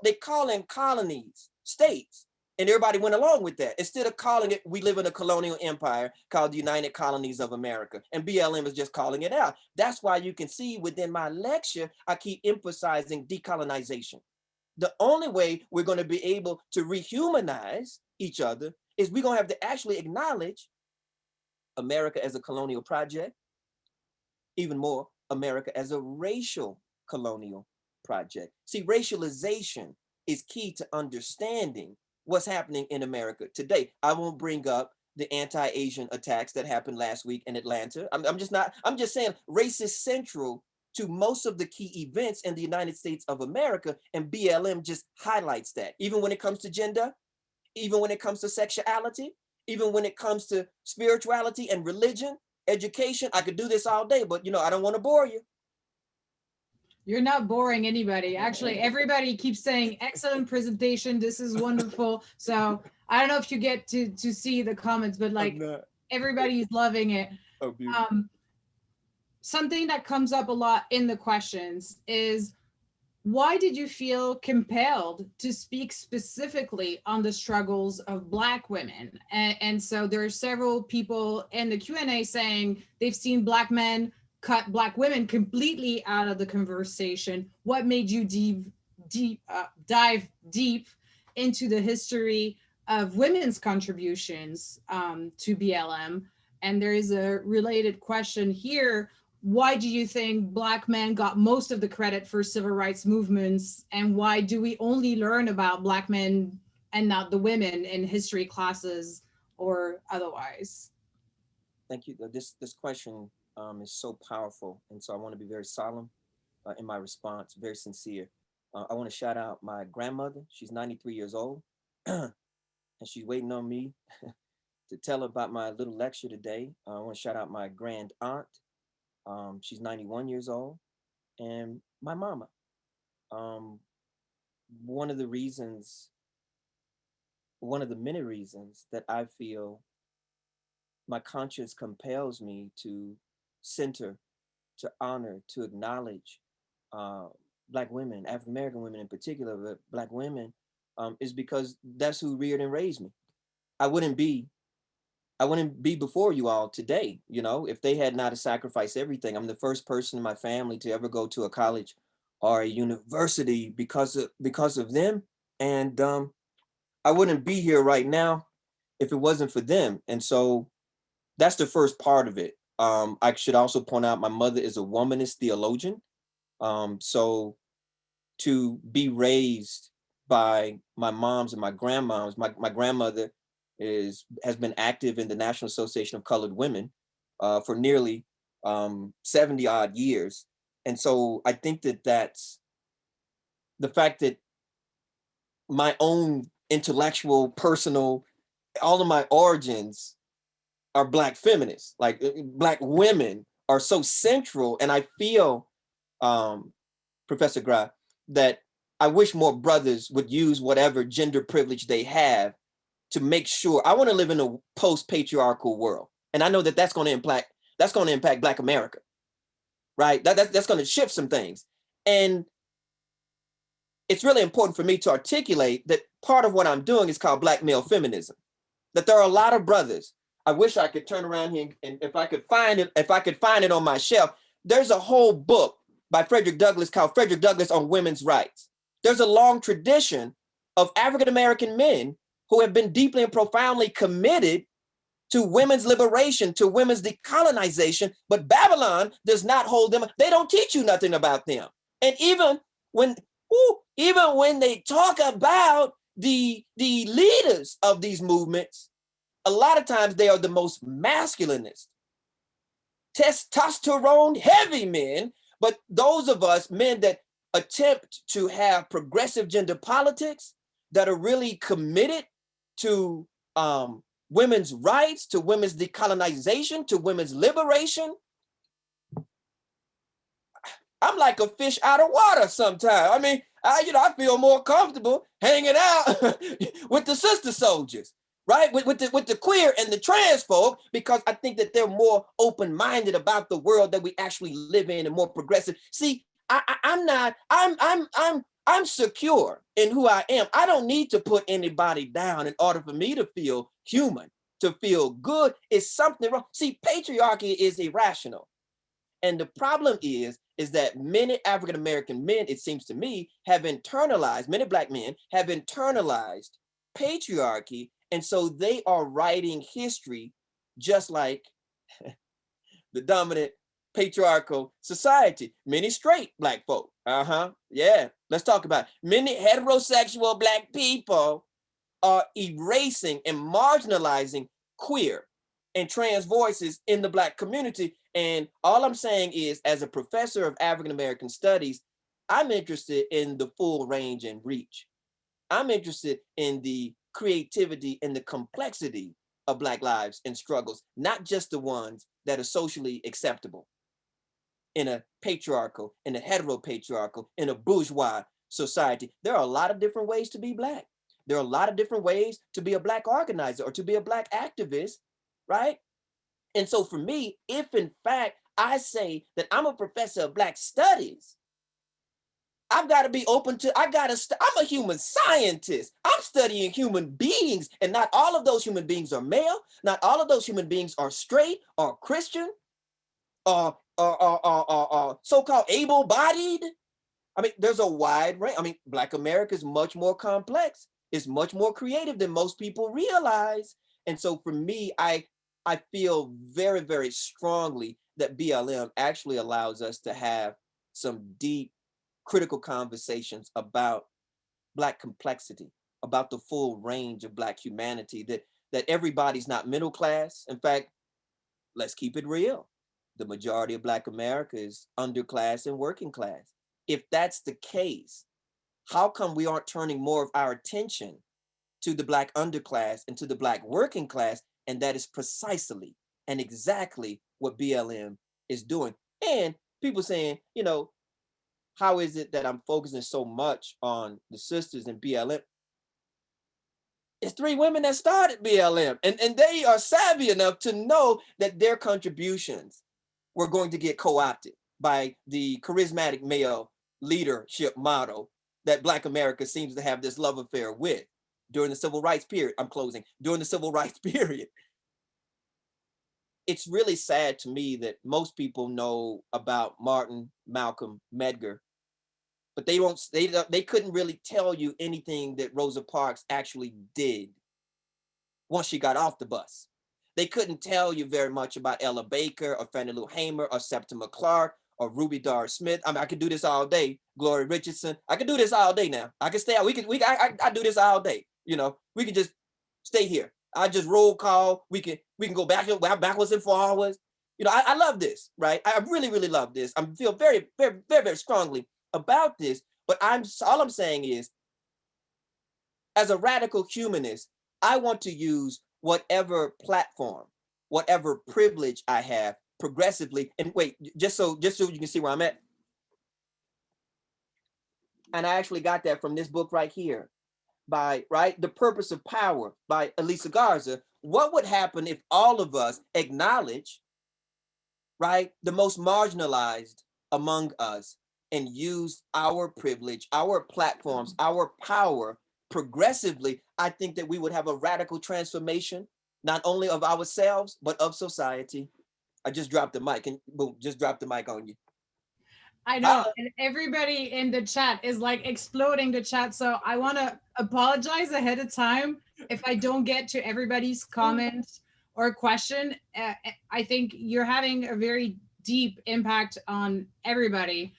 in colonies states, and everybody went along with that. Instead of calling it, we live in a colonial empire called the United Colonies of America, and BLM is just calling it out. That's why you can see within my lecture, I keep emphasizing decolonization. The only way we're going to be able to rehumanize each other is we're going to have to actually acknowledge America as a colonial project, even more, America as a racial colonial project. See, racialization is key to understanding what's happening in America today. I won't bring up the anti-Asian attacks that happened last week in Atlanta. I'm just saying race is central to most of the key events in the United States of America, and BLM just highlights that. Even when it comes to gender, even when it comes to sexuality, even when it comes to spirituality and religion, education. I could do this all day, but I don't want to bore you. You're not boring anybody. Actually, everybody keeps saying, excellent presentation. This is wonderful. So I don't know if you get to see the comments, but like everybody's loving it. Oh, beautiful. Something that comes up a lot in the questions is, why did you feel compelled to speak specifically on the struggles of Black women? And so there are several people in the Q&A saying they've seen Black men cut Black women completely out of the conversation. What made you dive deep into the history of women's contributions to BLM? And there is a related question here. Why do you think Black men got most of the credit for civil rights movements? And why do we only learn about Black men and not the women in history classes or otherwise? Thank you. This question is so powerful. And so I want to be very solemn in my response, very sincere. I want to shout out my grandmother. She's 93 years old, and she's waiting on me to tell her about my little lecture today. I want to shout out my grand aunt. She's 91 years old, and my mama. One of the many reasons that I feel my conscience compels me to center, to honor, to acknowledge Black women, African American women in particular, but Black women, is because that's who reared and raised me. I wouldn't be before you all today, if they had not sacrificed everything. I'm the first person in my family to ever go to a college or a university because of them. And I wouldn't be here right now if it wasn't for them. And so that's the first part of it. I should also point out my mother is a womanist theologian. So to be raised by my moms and my grandmoms, my grandmother has been active in the National Association of Colored Women for nearly 70 odd years. And so I think that's the fact that my own intellectual, personal, all of my origins are Black feminists, like Black women are so central. And I feel, Professor Gra, that I wish more brothers would use whatever gender privilege they have to make sure. I want to live in a post-patriarchal world. And I know that that's going to impact Black America, right? That's going to shift some things. And it's really important for me to articulate that part of what I'm doing is called Black male feminism, that there are a lot of brothers. I wish I could turn around here and if I could find it on my shelf, there's a whole book by Frederick Douglass called Frederick Douglass on Women's Rights. There's a long tradition of African-American men who have been deeply and profoundly committed to women's liberation, to women's decolonization, but Babylon does not hold them. They don't teach you nothing about them. And even when they talk about the leaders of these movements, a lot of times they are the most masculinist, testosterone heavy men, but those of us men that attempt to have progressive gender politics, that are really committed to women's rights, to women's decolonization, to women's liberation. I'm like a fish out of water sometimes. I mean, I feel more comfortable hanging out with the sister soldiers, right? With the queer and the trans folk, because I think that they're more open-minded about the world that we actually live in and more progressive. See, I'm secure in who I am. I don't need to put anybody down in order for me to feel human, to feel good. Is something wrong? See, patriarchy is irrational. And the problem is that many African-American men, it seems to me, have internalized, many Black men have internalized patriarchy. And so they are writing history just like the dominant patriarchal society. Many straight Black folk, yeah, let's talk about it. Many heterosexual Black people are erasing and marginalizing queer and trans voices in the Black community. And all I'm saying is, as a professor of African-American studies, I'm interested in the full range and reach. I'm interested in the creativity and the complexity of Black lives and struggles, not just the ones that are socially acceptable in a patriarchal, in a heteropatriarchal, in a bourgeois society. There are a lot of different ways to be Black. There are a lot of different ways to be a Black organizer or to be a Black activist, right? And so for me, if in fact I say that I'm a professor of Black studies, I've got to be open to, I'm a human scientist. I'm studying human beings, and not all of those human beings are male. Not all of those human beings are straight or Christian or so-called able-bodied. I mean, there's a wide range. I mean, Black America is much more complex. It's much more creative than most people realize. And so for me, I feel very, very strongly that BLM actually allows us to have some deep, critical conversations about Black complexity, about the full range of Black humanity, that everybody's not middle class. In fact, let's keep it real. The majority of Black America is underclass and working class. If that's the case, how come we aren't turning more of our attention to the Black underclass and to the Black working class? And that is precisely and exactly what BLM is doing. And people saying, how is it that I'm focusing so much on the sisters in BLM? It's 3 women that started BLM, and they are savvy enough to know that their contributions were going to get co-opted by the charismatic male leadership model that Black America seems to have this love affair with during the civil rights period. I'm closing. During the civil rights period. It's really sad to me that most people know about Martin, Malcolm, Medgar, but they couldn't really tell you anything that Rosa Parks actually did once she got off the bus. They couldn't tell you very much about Ella Baker or Fannie Lou Hamer or Septima Clark or Ruby Doris Smith. I mean, I could do this all day. Gloria Richardson. I could do this all day now. I could stay out. I do this all day. We could just stay here. I just roll call. We can go backwards and forwards. I love this, right? I really, really love this. I feel very, very, very, very strongly about this. But all I'm saying is, as a radical humanist, I want to use whatever platform, whatever privilege I have progressively. And wait, just so you can see where I'm at. And I actually got that from this book right here by, The Purpose of Power by Elisa Garza. What would happen if all of us acknowledge, the most marginalized among us and use our privilege, our platforms, our power progressively? I think that we would have a radical transformation, not only of ourselves, but of society. I just dropped the mic and boom, just dropped the mic on you. I know, and everybody in the chat is like exploding the chat. So I want to apologize ahead of time if I don't get to everybody's comment or question. I think you're having a very deep impact on everybody.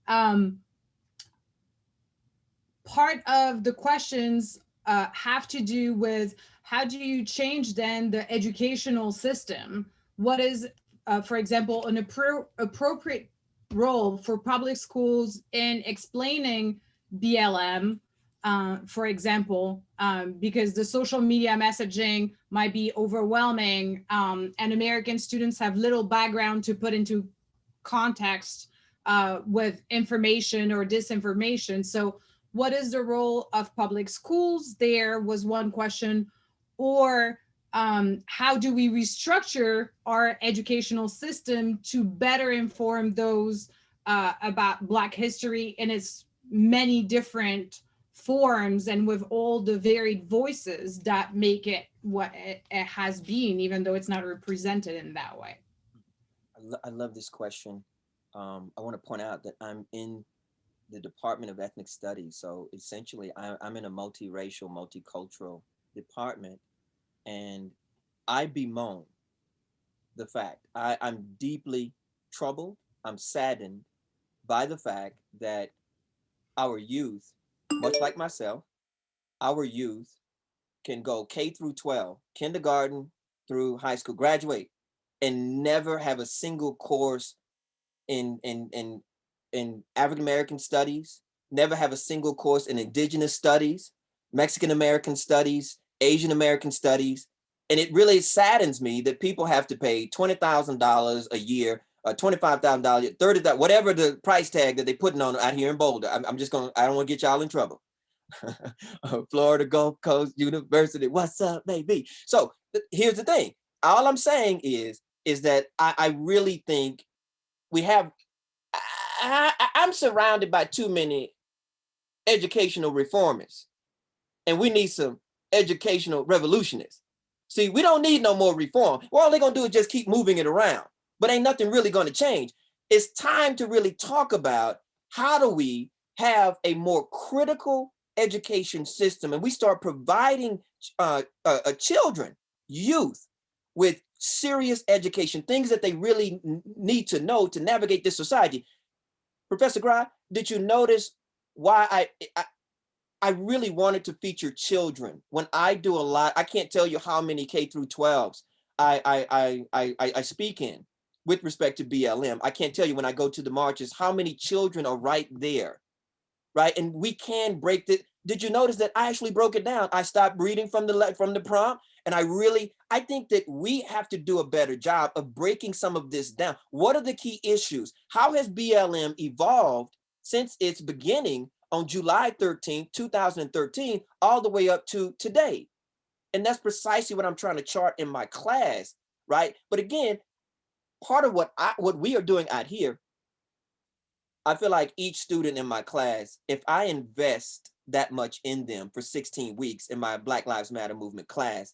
Part of the questions have to do with how do you change then the educational system? What is for example, an appropriate role for public schools in explaining BLM, for example, because the social media messaging might be overwhelming, and American students have little background to put into context with information or disinformation. So what is the role of public schools there was one question, or how do we restructure our educational system to better inform those about Black history in its many different forms and with all the varied voices that make it what it has been, even though it's not represented in that way? I love this question. I want to point out that I'm in the Department of Ethnic Studies. So essentially, I'm in a multiracial, multicultural department, and I bemoan the fact, I'm deeply troubled, I'm saddened by the fact that our youth, much like myself, our youth can go K through 12, kindergarten through high school, graduate, and never have a single course in African American studies, never have a single course in Indigenous studies, Mexican American studies, Asian American studies. And it really saddens me that people have to pay $20,000 a year, $25,000, $30,000, whatever the price tag that they're putting on out here in Boulder. I don't want to get y'all in trouble. Florida Gulf Coast University, what's up, baby? So here's the thing. All I'm saying is that I really think I'm surrounded by too many educational reformers, and we need some educational revolutionists. See, we don't need no more reform. Well, all they're gonna do is just keep moving it around, but ain't nothing really gonna change. It's time to really talk about how do we have a more critical education system, and we start providing children, youth, with serious education, things that they really need to know to navigate this society. Professor Grai, did you notice why I really wanted to feature children? When I do a lot, I can't tell you how many K through 12s I speak in with respect to BLM. I can't tell you when I go to the marches how many children are right there, right? And we can break it. Did you notice that I actually broke it down? I stopped reading from the prompt, and I think that we have to do a better job of breaking some of this down. What are the key issues? How has BLM evolved since its beginning on July 13th, 2013, all the way up to today? And that's precisely what I'm trying to chart in my class, right? But again, part of what we are doing out here, I feel like each student in my class, if I invest that much in them for 16 weeks in my Black Lives Matter movement class,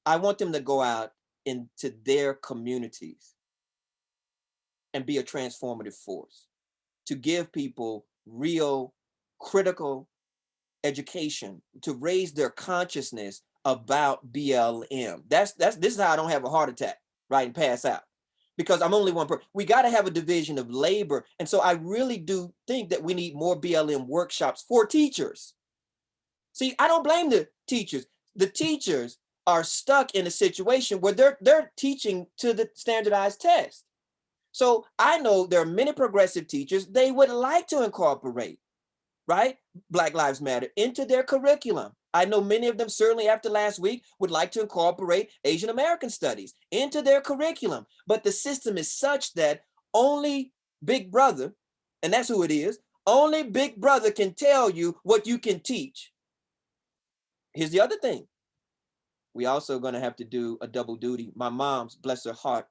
I want them to go out into their communities and be a transformative force, to give people real critical education, to raise their consciousness about BLM. This is how I don't have a heart attack, right, and pass out, because I'm only one person. We got to have a division of labor. And so I really do think that we need more BLM workshops for teachers. See, I don't blame the teachers. The teachers are stuck in a situation where they're teaching to the standardized test. So I know there are many progressive teachers, they would like to incorporate, right, Black Lives Matter into their curriculum. I know many of them, certainly after last week, would like to incorporate Asian American studies into their curriculum. But the system is such that only Big Brother, and that's who it is, only Big Brother can tell you what you can teach. Here's the other thing. We also gonna have to do a double duty. My mom's, bless her heart,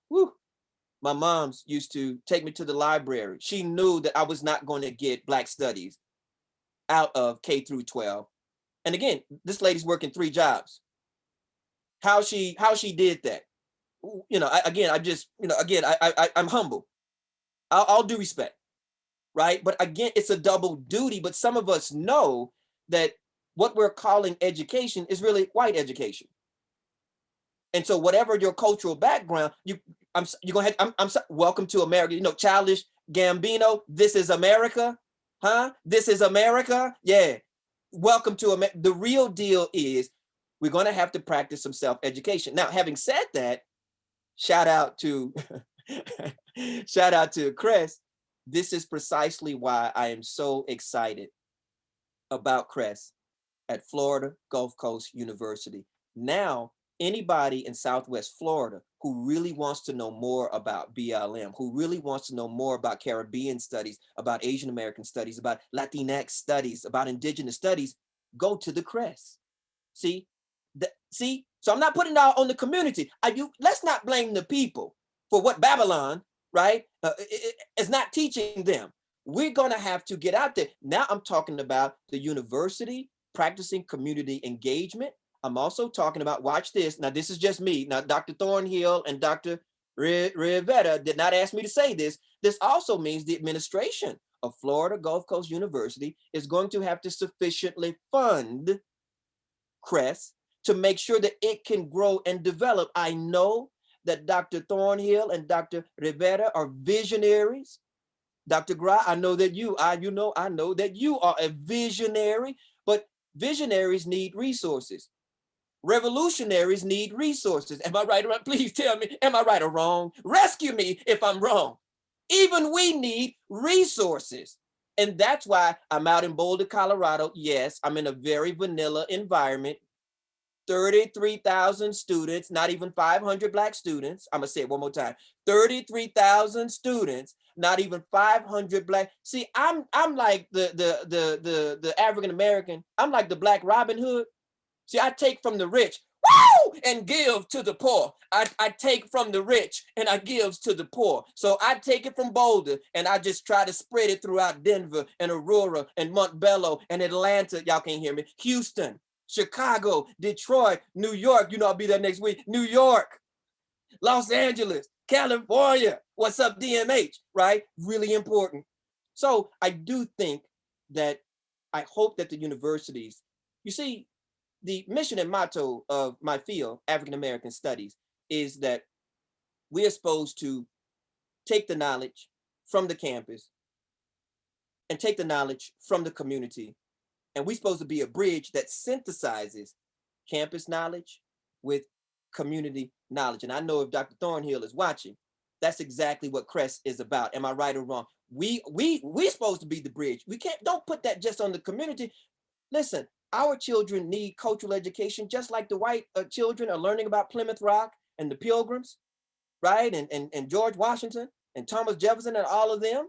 my mom's used to take me to the library. She knew that I was not going to get Black studies out of K through 12. And again, this lady's working 3 jobs. How she did that? I'm humble. I'll do respect, right? But again, it's a double duty. But some of us know that what we're calling education is really white education. And so whatever your cultural background, welcome to America. Childish Gambino, this is America, huh? This is America, yeah. Welcome to America. The real deal is we're going to have to practice some self-education. Now, having said that, shout out to shout out to Chris. This is precisely why I am so excited about Crest at Florida Gulf Coast University. Now, anybody in Southwest Florida who really wants to know more about BLM, who really wants to know more about Caribbean studies, about Asian American studies, about Latinx studies, about Indigenous studies, go to the Crest. See, so I'm not putting it out on the community. Let's not blame the people for what Babylon, right, is not teaching them. We're gonna have to get out there. Now I'm talking about the university practicing community engagement. I'm also talking about, watch this. Now this is just me. Now Dr. Thornhill and Dr. Rivera did not ask me to say this. This also means the administration of Florida Gulf Coast University is going to have to sufficiently fund Crest to make sure that it can grow and develop. I know that Dr. Thornhill and Dr. Rivera are visionaries. Dr. Gra, I know that I know that you are a visionary, but visionaries need resources. Revolutionaries need resources. Am I right or wrong? Please tell me, am I right or wrong? Rescue me if I'm wrong. Even we need resources. And that's why I'm out in Boulder, Colorado. Yes, I'm in a very vanilla environment. 33,000 students, not even 500 Black students. I'm gonna say it one more time. 33,000 students, not even 500 Black. See, I'm like the African American. I'm like the Black Robin Hood. See, I take from the rich, woo, and give to the poor. I take from the rich and I give to the poor. So I take it from Boulder and I just try to spread it throughout Denver and Aurora and Montbello and Atlanta. Y'all can't hear me. Houston, Chicago, Detroit, New York. You know, I'll be there next week. New York, Los Angeles, California. What's up, DMH, right? Really important. So I do think that I hope that the universities, you see, the mission and motto of my field, African American Studies, is that we are supposed to take the knowledge from the campus and take the knowledge from the community. And we're supposed to be a bridge that synthesizes campus knowledge with community knowledge. And I know if Dr. Thornhill is watching, that's exactly what Crest is about. Am I right or wrong? We're supposed to be the bridge. Don't put that just on the community. Listen, our children need cultural education, just like the white children are learning about Plymouth Rock and the Pilgrims, right? And George Washington and Thomas Jefferson and all of them.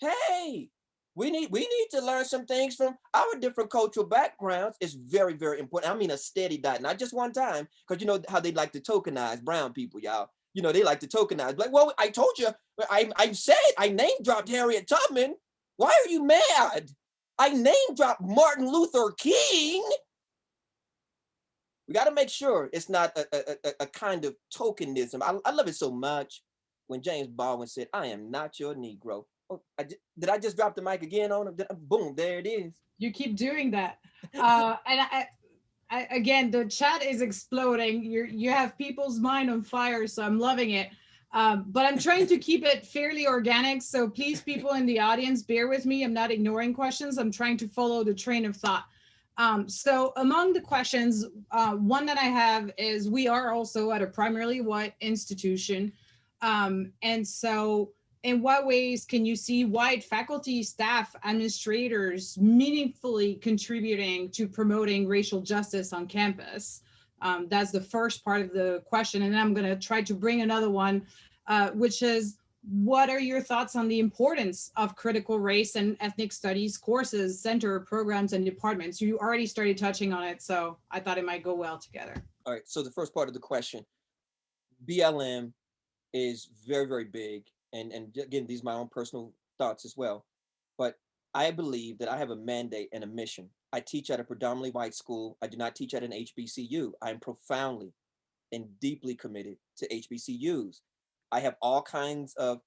Hey, we need to learn some things from our different cultural backgrounds. It's very, very important. I mean, a steady diet, not just one time, because you know how they like to tokenize brown people, y'all. You know, they like to tokenize. Like, well, I told you, I said, I name dropped Harriet Tubman. Why are you mad? I name dropped Martin Luther King. We got to make sure it's not a kind of tokenism. I love it so much when James Baldwin said, "I am not your Negro." Oh, did I just drop the mic again on him? Boom, there it is. You keep doing that. And I again, the chat is exploding. You have people's mind on fire, so I'm loving it. But I'm trying to keep it fairly organic. So please, people in the audience, bear with me. I'm not ignoring questions. I'm trying to follow the train of thought. So among the questions, one that I have is, we are also at a primarily white institution. And so in what ways can you see white faculty, staff, administrators meaningfully contributing to promoting racial justice on campus? That's the first part of the question. And then I'm going to try to bring another one, which is, what are your thoughts on the importance of critical race and ethnic studies courses, center programs, and departments? You already started touching on it, so I thought it might go well together. All right, so the first part of the question, BLM is very, very big. And again, these are my own personal thoughts as well. But I believe that I have a mandate and a mission. I teach at a predominantly white school. I do not teach at an HBCU. I'm profoundly and deeply committed to HBCUs. I have all kinds of,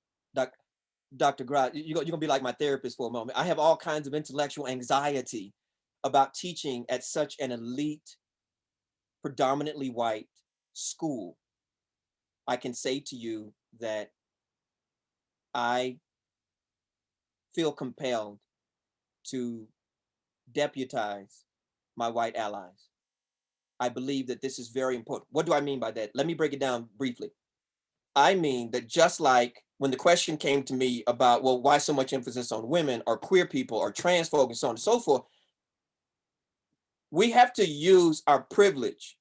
Dr. Grott, you're gonna be like my therapist for a moment. I have all kinds of intellectual anxiety about teaching at such an elite, predominantly white school. I can say to you that I feel compelled to deputize my white allies. I believe that this is very important. What do I mean by that? Let me break it down briefly. I mean that just like when the question came to me about, well, why so much emphasis on women or queer people or trans folk and so on and so forth, we have to use our privilege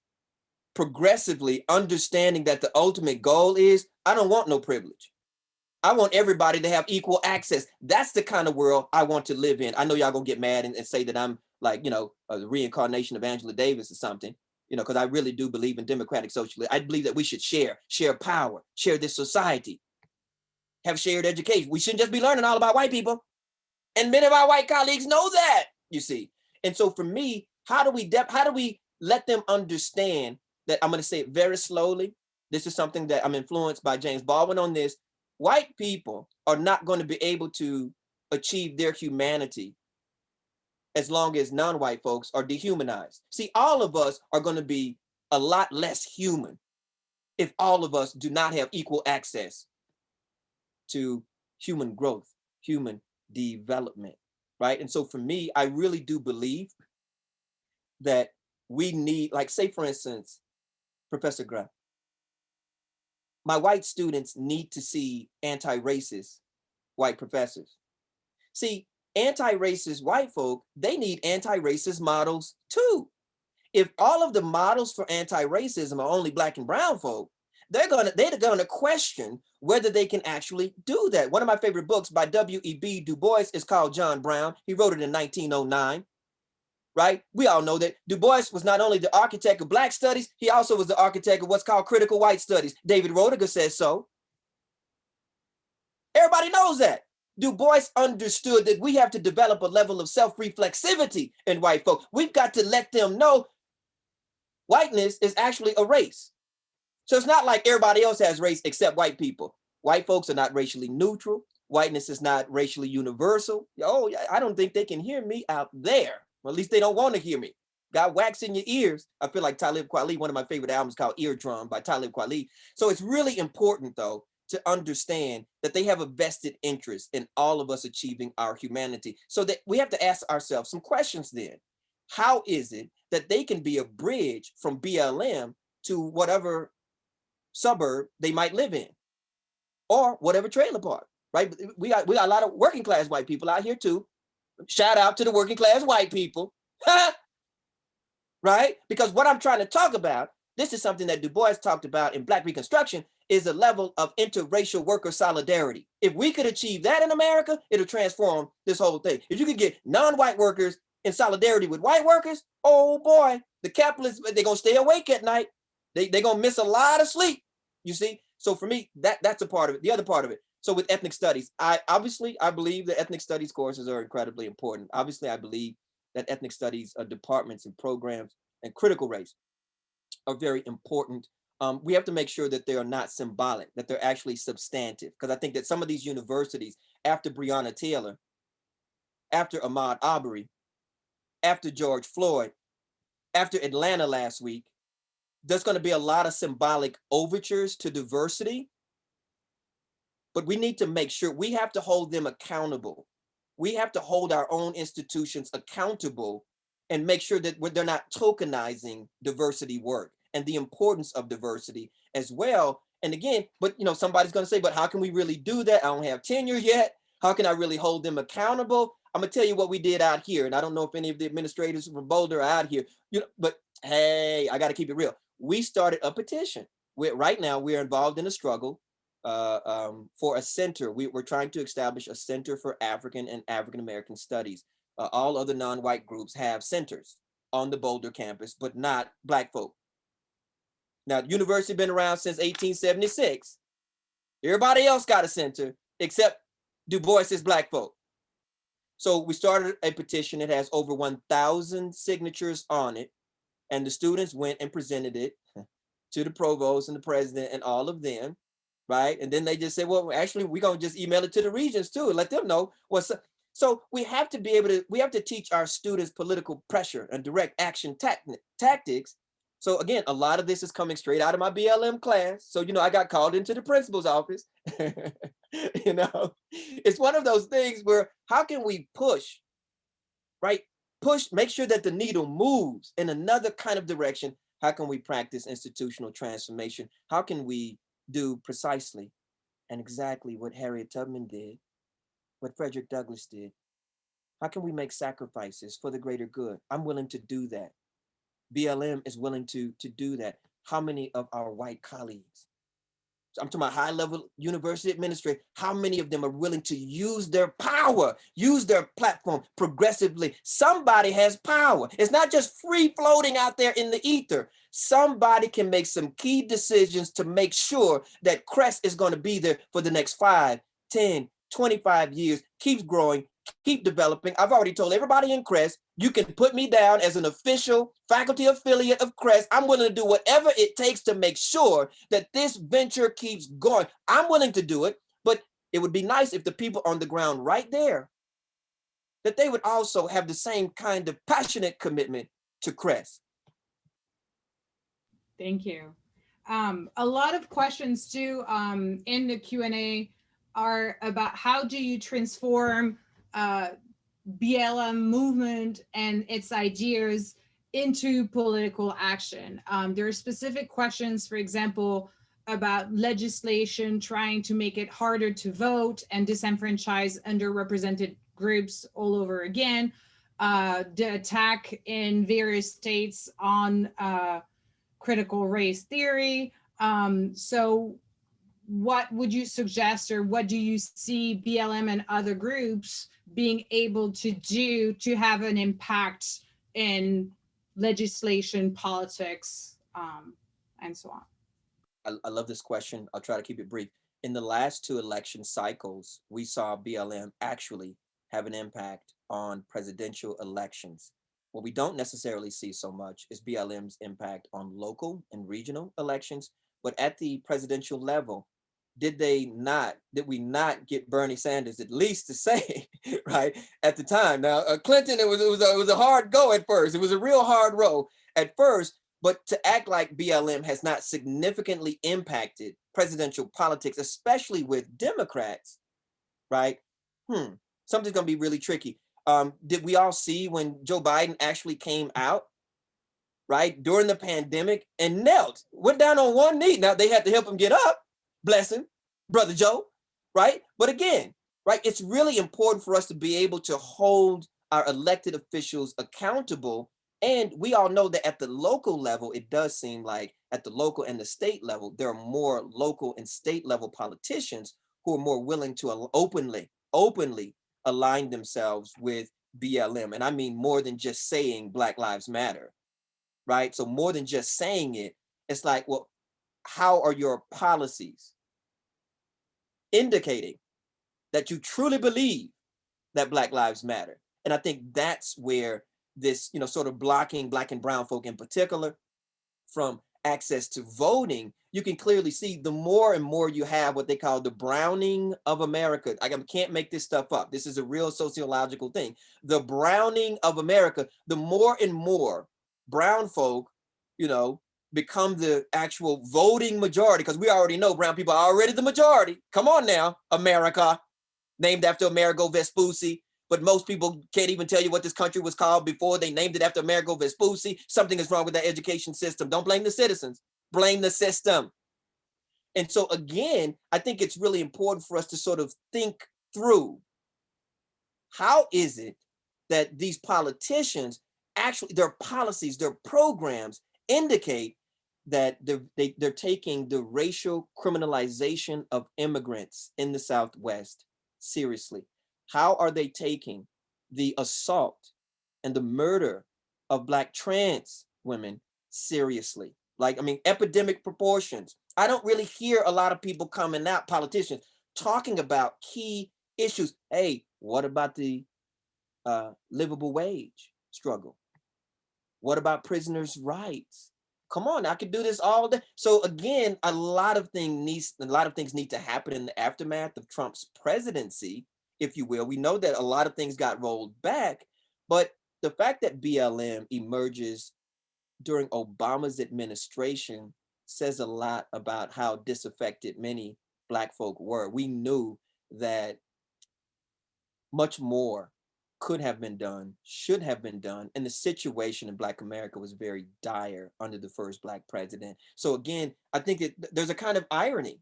progressively, understanding that the ultimate goal is, I don't want no privilege. I want everybody to have equal access. That's the kind of world I want to live in. I know y'all gonna get mad and say that I'm like, a reincarnation of Angela Davis or something, because I really do believe in democratic socialism. I believe that we should share power, share this society, have shared education. We shouldn't just be learning all about white people. And many of our white colleagues know that, you see. And so for me, how do we let them understand that? I'm going to say it very slowly. This is something that I'm influenced by James Baldwin on this. White people are not going to be able to achieve their humanity as long as non-white folks are dehumanized. See, all of us are going to be a lot less human if all of us do not have equal access to human growth, human development, right? And so for me, I really do believe that we need, like, say for instance, Professor Graf, my white students need to see anti-racist white professors. See, anti-racist white folk, they need anti-racist models too. If all of the models for anti-racism are only Black and brown folk, they're gonna question whether they can actually do that. One of my favorite books by W.E.B. Du Bois is called John Brown. He wrote it in 1909, right? We all know that Du Bois was not only the architect of Black studies, he also was the architect of what's called critical white studies. David Roediger says so. Everybody knows that. Du Bois understood that we have to develop a level of self-reflexivity in white folk. We've got to let them know whiteness is actually a race. So it's not like everybody else has race except white people. White folks are not racially neutral. Whiteness is not racially universal. Oh, I don't think they can hear me out there. Well, at least they don't want to hear me. Got wax in your ears. I feel like Talib Kweli, one of my favorite albums called Eardrum by Talib Kweli. So it's really important, though, to understand that they have a vested interest in all of us achieving our humanity. So that we have to ask ourselves some questions then. How is it that they can be a bridge from BLM to whatever suburb they might live in, or whatever trailer park, right? We got a lot of working class white people out here too. Shout out to the working class white people, right? Because what I'm trying to talk about, this is something that Du Bois talked about in Black Reconstruction, is a level of interracial worker solidarity. If we could achieve that in America, it'll transform this whole thing. If you could get non-white workers in solidarity with white workers, oh boy, the capitalists, they're gonna stay awake at night. They're gonna miss a lot of sleep, you see? So for me, that's a part of it. The other part of it, so with ethnic studies, I believe that ethnic studies courses are incredibly important. Obviously, I believe that ethnic studies departments and programs and critical race are very important. We have to make sure that they are not symbolic, that they're actually substantive. Because I think that some of these universities, after Breonna Taylor, after Ahmaud Arbery, after George Floyd, after Atlanta last week, there's going to be a lot of symbolic overtures to diversity, but we need to make sure we have to hold them accountable. We have to hold our own institutions accountable and make sure that they're not tokenizing diversity work and the importance of diversity as well. And again, but somebody's going to say, but how can we really do that? I don't have tenure yet. How can I really hold them accountable? I'm going to tell you what we did out here. And I don't know if any of the administrators from Boulder are out here, but hey, I got to keep it real. We started a petition. Right now, we're involved in a struggle for a center. We're trying to establish a center for African and African-American studies. All other non-white groups have centers on the Boulder campus, but not Black folk. Now, the university been around since 1876. Everybody else got a center except Du Bois's Black folk. So we started a petition. It has over 1,000 signatures on it. And the students went and presented it to the provost and the president and all of them, right? And then they just said, well, actually, we're going to just email it to the regions too and let them know what's up. So we have to teach our students political pressure and direct action tactics. So again, a lot of this is coming straight out of my BLM class. So, I got called into the principal's office. It's one of those things where how can we push, right? Make sure that the needle moves in another kind of direction. How can we practice institutional transformation? How can we do precisely and exactly what Harriet Tubman did, what Frederick Douglass did? How can we make sacrifices for the greater good? I'm willing to do that. BLM is willing to do that. How many of our white colleagues, I'm talking about high level university administrators, how many of them are willing to use their power, use their platform progressively? Somebody has power. It's not just free floating out there in the ether. Somebody can make some key decisions to make sure that Crest is going to be there for the next 5, 10, 25 years, keeps growing, keep developing. I've already told everybody in Crest, you can put me down as an official faculty affiliate of Crest. I'm willing to do whatever it takes to make sure that this venture keeps going. I'm willing to do it, but it would be nice if the people on the ground right there, that they would also have the same kind of passionate commitment to Crest. Thank you. A lot of questions too in the Q&A are about how do you transform BLM movement and its ideas into political action. There are specific questions, for example, about legislation trying to make it harder to vote and disenfranchise underrepresented groups all over again. The attack in various states on critical race theory. So what would you suggest, or what do you see BLM and other groups being able to do to have an impact in legislation, politics, and so on? I love this question. I'll try to keep it brief. In the last 2 election cycles, we saw BLM actually have an impact on presidential elections. What we don't necessarily see so much is BLM's impact on local and regional elections, but at the presidential level, did we not get Bernie Sanders at least to say, right, at the time? Now, Clinton, it was a hard go at first. It was a real hard row at first, but to act like BLM has not significantly impacted presidential politics, especially with Democrats, right? Something's gonna be really tricky. Did we all see when Joe Biden actually came out, right, during the pandemic and went down on one knee? Now they had to help him get up, bless him, brother Joe, right? But again, right, it's really important for us to be able to hold our elected officials accountable. And we all know that at the local level, it does seem like at the local and the state level, there are more local and state level politicians who are more willing to openly align themselves with BLM. And I mean more than just saying Black Lives Matter, right? So more than just saying it, it's like, well, how are your policies indicating that you truly believe that Black Lives Matter? And I think that's where this, sort of blocking Black and brown folk in particular from access to voting, you can clearly see the more and more you have what they call the browning of America. I can't make this stuff up. This is a real sociological thing. The browning of America, the more and more brown folk, become the actual voting majority, because we already know brown people are already the majority. Come on now, America, named after Amerigo Vespucci. But most people can't even tell you what this country was called before they named it after Amerigo Vespucci. Something is wrong with that education system. Don't blame the citizens, blame the system. And so again, I think it's really important for us to sort of think through, how is it that these politicians actually, their policies, their programs indicate that they're taking the racial criminalization of immigrants in the Southwest seriously? How are they taking the assault and the murder of Black trans women seriously? Like, epidemic proportions. I don't really hear a lot of people coming out, politicians, talking about key issues. Hey, what about the livable wage struggle? What about prisoners' rights? Come on, I could do this all day. So again, a lot of things need to happen in the aftermath of Trump's presidency, if you will. We know that a lot of things got rolled back, but the fact that BLM emerges during Obama's administration says a lot about how disaffected many Black folk were. We knew that much more could have been done, should have been done. And the situation in Black America was very dire under the first Black president. So again, I think there's a kind of irony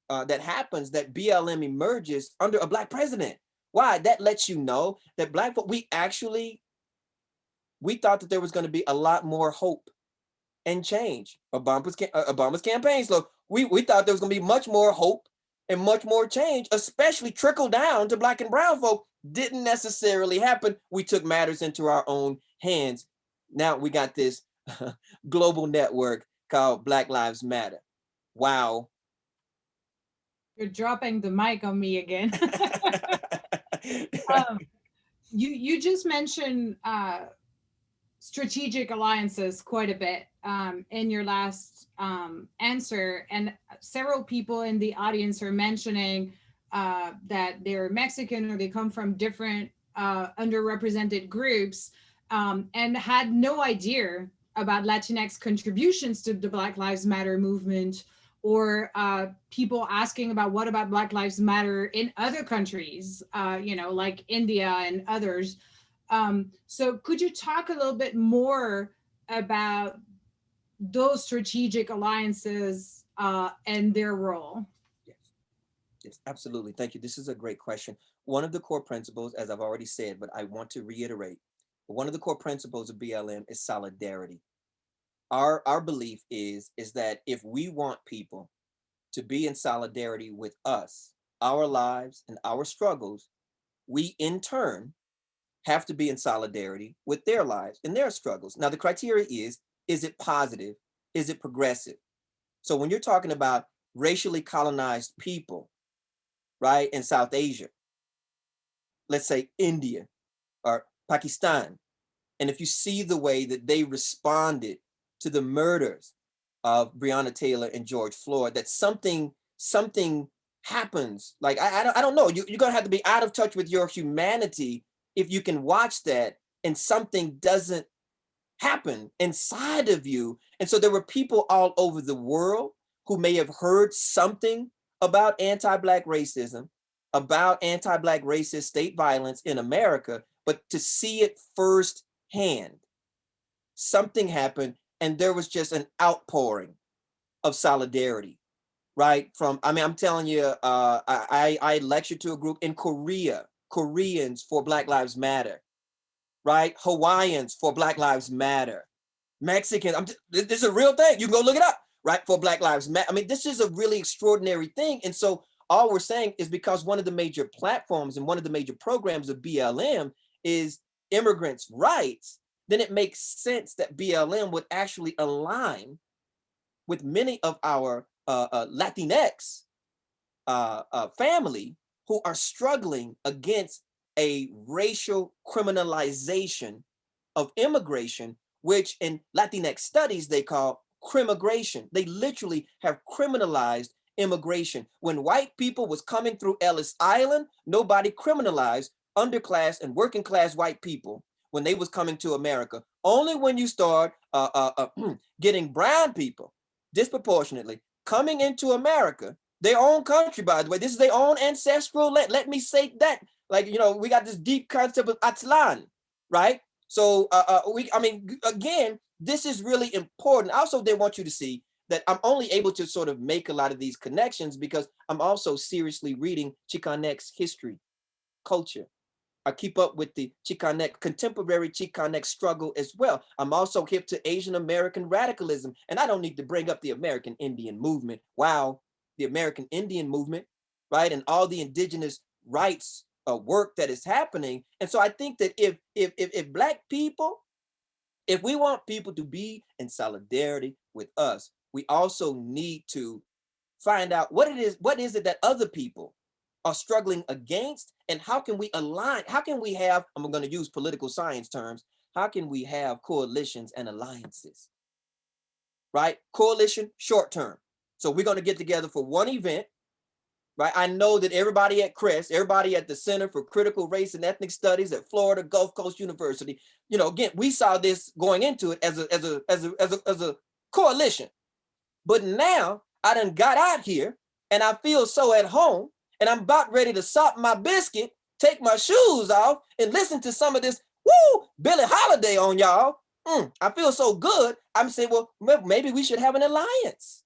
that happens, that BLM emerges under a Black president. Why? That lets you know that Black folk, we thought that there was going to be a lot more hope and change. Obama's campaign slogan. We thought there was going to be much more hope and much more change, especially trickle down to Black and brown folk. Didn't necessarily happen. We took matters into our own hands. Now we got this global network called Black Lives Matter. Wow. You're dropping the mic on me again. You just mentioned strategic alliances quite a bit in your last answer, and several people in the audience are mentioning that they're Mexican or they come from different underrepresented groups and had no idea about Latinx contributions to the Black Lives Matter movement, or people asking about what about Black Lives Matter in other countries, like India and others. So could you talk a little bit more about those strategic alliances and their role? Yes, absolutely. Thank you. This is a great question. One of the core principles, as I've already said, but I want to reiterate, one of the core principles of BLM is solidarity. Our belief is that if we want people to be in solidarity with us, our lives and our struggles, we in turn have to be in solidarity with their lives and their struggles. Now, the criteria is it positive? Is it progressive? So when you're talking about racially colonized people, right, in South Asia, let's say India or Pakistan, and if you see the way that they responded to the murders of Breonna Taylor and George Floyd, that something happens. Like, I don't know, you're gonna have to be out of touch with your humanity if you can watch that and something doesn't happen inside of you. And so there were people all over the world who may have heard something about anti-Black racism, about anti-Black racist state violence in America, but to see it firsthand, something happened and there was just an outpouring of solidarity, right? I'm telling you, I lectured to a group in Korea, Koreans for Black Lives Matter, right? Hawaiians for Black Lives Matter, Mexicans, this is a real thing. You can go look it up, right? For Black Lives Matter. I mean, this is a really extraordinary thing. And so all we're saying is because one of the major platforms and one of the major programs of BLM is immigrants' rights, then it makes sense that BLM would actually align with many of our Latinx family who are struggling against a racial criminalization of immigration, which in Latinx studies they call crimigration. They literally have criminalized immigration. When white people was coming through Ellis Island, nobody criminalized underclass and working class white people when they was coming to America. Only when you start getting brown people disproportionately coming into America, their own country, by the way, this is their own ancestral land. Let me say that. Like, we got this deep concept of Atlan, right? So again, this is really important. Also, they want you to see that I'm only able to sort of make a lot of these connections because I'm also seriously reading Chicanx history, culture. I keep up with the Chicanx, contemporary Chicanx struggle as well. I'm also hip to Asian American radicalism, and I don't need to bring up the American Indian movement. Wow, the American Indian movement, right? And all the indigenous rights work that is happening. And so I think that if Black people, if we want people to be in solidarity with us, we also need to find out what is it that other people are struggling against, and how can we align? How can we have, I'm going to use political science terms, how can we have coalitions and alliances, right? Coalition, short term. So we're going to get together for one event, right? I know that everybody at CREST, everybody at the Center for Critical Race and Ethnic Studies at Florida Gulf Coast University, again, we saw this going into it as a coalition. But now I done got out here and I feel so at home and I'm about ready to sop my biscuit take my shoes off and listen to some of this, woo, Billie Holiday on y'all. I feel so good. I'm saying, well, maybe we should have an alliance.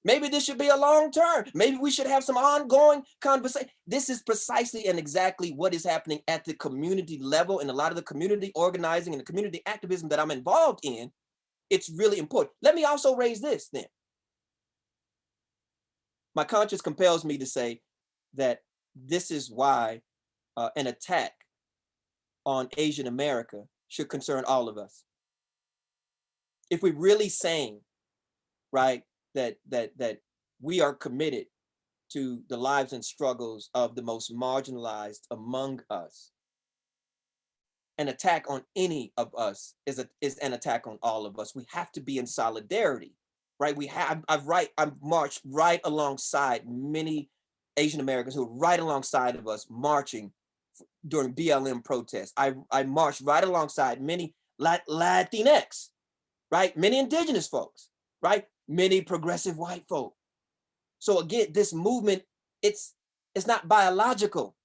Maybe this should be a long term. Maybe we should have some ongoing conversation. This is precisely and exactly what is happening at the community level, and a lot of the community organizing and the community activism that I'm involved in. It's really important. Let me also raise this then. My conscience compels me to say that this is why an attack on Asian America should concern all of us. If we're really saying, right, that we are committed to the lives and struggles of the most marginalized among us, an attack on any of us is an attack on all of us. We have to be in solidarity, right? I've marched right alongside many Asian Americans who are right alongside of us marching during BLM protests. I marched right alongside many Latinx, right? Many indigenous folks, right? Many progressive white folk. So again, this movement, it's not biological.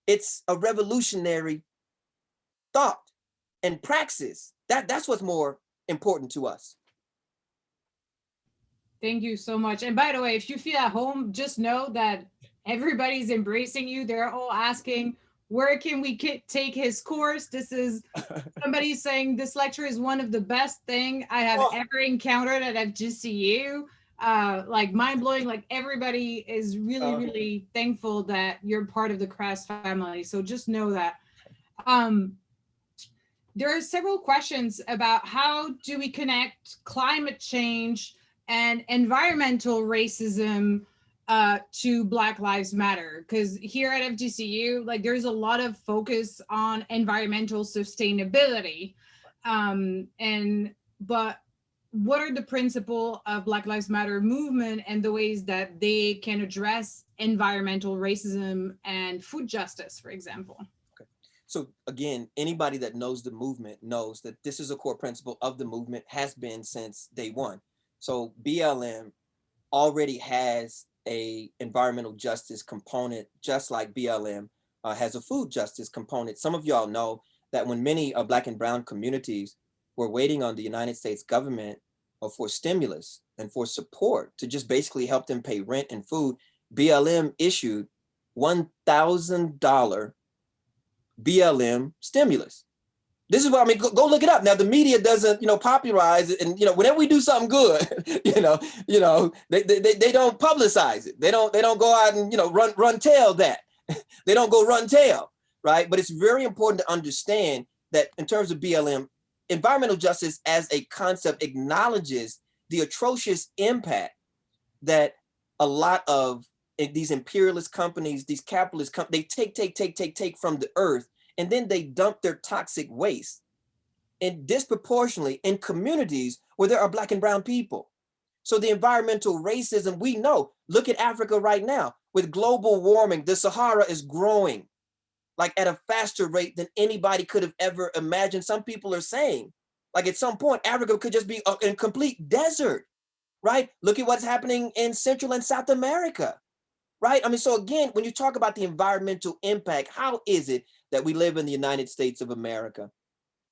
It's a revolutionary thought and praxis. That's what's more important to us. Thank you so much. And by the way, if you feel at home, just know that everybody's embracing you. They're all asking, where can we take his course? This is somebody saying this lecture is one of the best thing I have ever encountered at FGCU. Like mind blowing, like everybody is really, really thankful that you're part of the Crest family. So just know that. There are several questions about how do we connect climate change and environmental racism to Black Lives Matter, because here at FGCU, like there's a lot of focus on environmental sustainability, but what are the principles of Black Lives Matter movement and the ways that they can address environmental racism and food justice, for example? Okay. So again, anybody that knows the movement knows that this is a core principle of the movement, has been since day one. So BLM already has a environmental justice component, just like BLM has a food justice component. Some of y'all know that when many Black and brown communities were waiting on the United States government for stimulus and for support to just basically help them pay rent and food, BLM issued $1,000 BLM stimulus. This is what I mean. Go look it up. Now the media doesn't, popularize it, and whenever we do something good, they don't publicize it. They don't go out and run tell that. They don't go run tell, right? But it's very important to understand that in terms of BLM, environmental justice as a concept acknowledges the atrocious impact that a lot of these imperialist companies, these capitalist companies, they take from the earth, and then they dump their toxic waste and disproportionately in communities where there are Black and brown people. So the environmental racism, we know, look at Africa right now. With global warming, the Sahara is growing like at a faster rate than anybody could have ever imagined. Some people are saying, like at some point, Africa could just be a complete desert, right? Look at what's happening in Central and South America, right? I mean, so again, when you talk about the environmental impact, how is it that we live in the United States of America,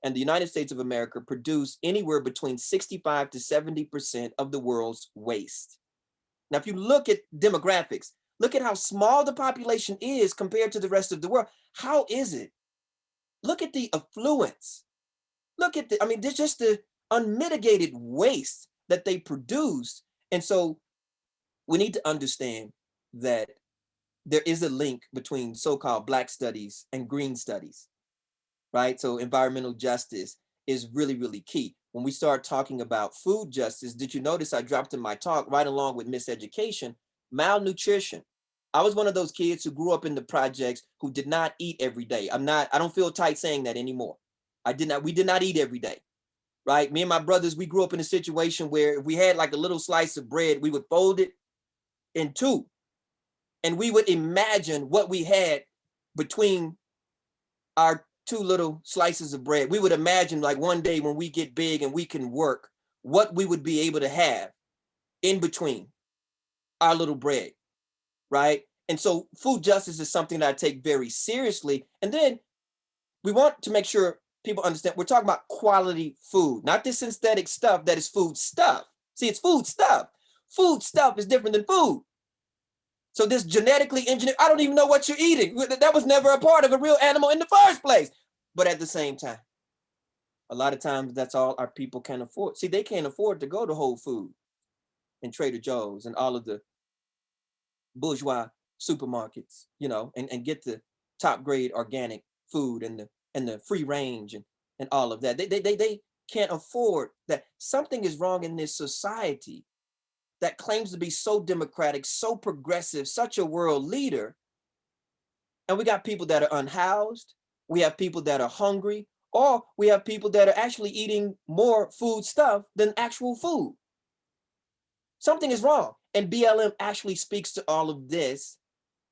and the United States of America produce anywhere between 65 to 70% of the world's waste? Now, if you look at demographics, look at how small the population is compared to the rest of the world. How is it? Look at the affluence. Look at there's just the unmitigated waste that they produce. And so we need to understand that there is a link between so-called Black studies and green studies, right? So environmental justice is really, really key. When we start talking about food justice, did you notice I dropped in my talk right along with miseducation, malnutrition? I was one of those kids who grew up in the projects who did not eat every day. I don't feel tight saying that anymore. We did not eat every day, right? Me and my brothers, we grew up in a situation where if we had like a little slice of bread, we would fold it in two. And we would imagine what we had between our two little slices of bread. We would imagine like one day when we get big and we can work, what we would be able to have in between our little bread, right? And so food justice is something that I take very seriously. And then we want to make sure people understand we're talking about quality food, not this synthetic stuff that is food stuff. See, it's food stuff. Food stuff is different than food. So this genetically engineered, I don't even know what you're eating. That was never a part of a real animal in the first place. But at the same time, a lot of times that's all our people can afford. See, they can't afford to go to Whole Foods and Trader Joe's and all of the bourgeois supermarkets, you know, and get the top grade organic food and the free range and all of that. They can't afford that. Something is wrong in this society that claims to be so democratic, so progressive, such a world leader. And we got people that are unhoused. We have people that are hungry, or we have people that are actually eating more food stuff than actual food. Something is wrong. And BLM actually speaks to all of this.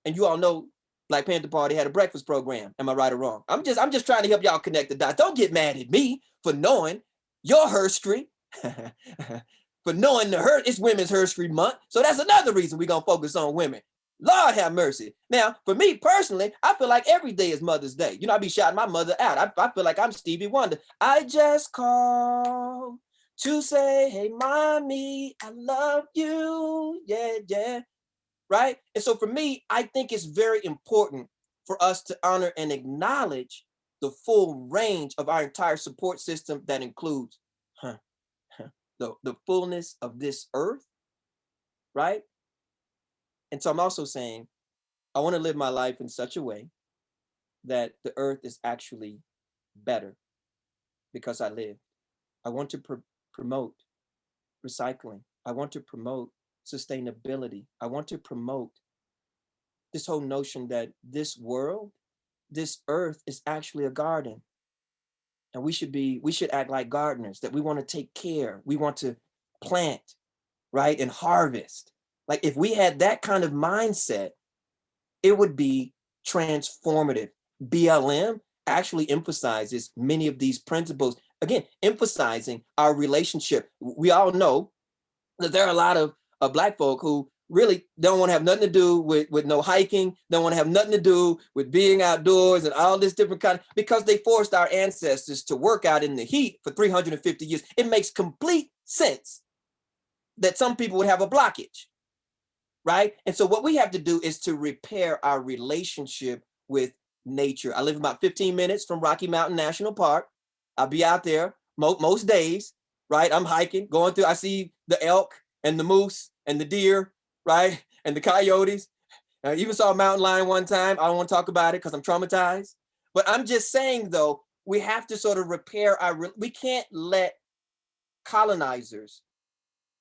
And you all know Black Panther Party had a breakfast program. Am I right or wrong? I'm just trying to help y'all connect the dots. Don't get mad at me for knowing your history, for knowing it's Women's History Month. So that's another reason we're gonna focus on women. Lord have mercy. Now, for me personally, I feel like every day is Mother's Day. You know, I be shouting my mother out. I feel like I'm Stevie Wonder. I just call to say, hey, mommy, I love you. Yeah, yeah. Right? And so for me, I think it's very important for us to honor and acknowledge the full range of our entire support system that includes the fullness of this earth, right? And so I'm also saying, I want to live my life in such a way that the earth is actually better because I live. I want to promote recycling. I want to promote sustainability. I want to promote this whole notion that this world, this earth is actually a garden. And we should act like gardeners, that we want to take care, we want to plant, right? And harvest. Like if we had that kind of mindset, it would be transformative. BLM actually emphasizes many of these principles, again, emphasizing our relationship. We all know that there are a lot of Black folk who really don't want to have nothing to do with no hiking, don't want to have nothing to do with being outdoors and all this different kind, because they forced our ancestors to work out in the heat for 350 years. It makes complete sense that some people would have a blockage, right? And so what we have to do is to repair our relationship with nature. I live about 15 minutes from Rocky Mountain National Park. I'll be out there most days, right? I'm hiking, going through, I see the elk and the moose and the deer, right? And the coyotes. I even saw a mountain lion one time. I don't want to talk about it because I'm traumatized. But I'm just saying, though, we have to sort of repair we can't let colonizers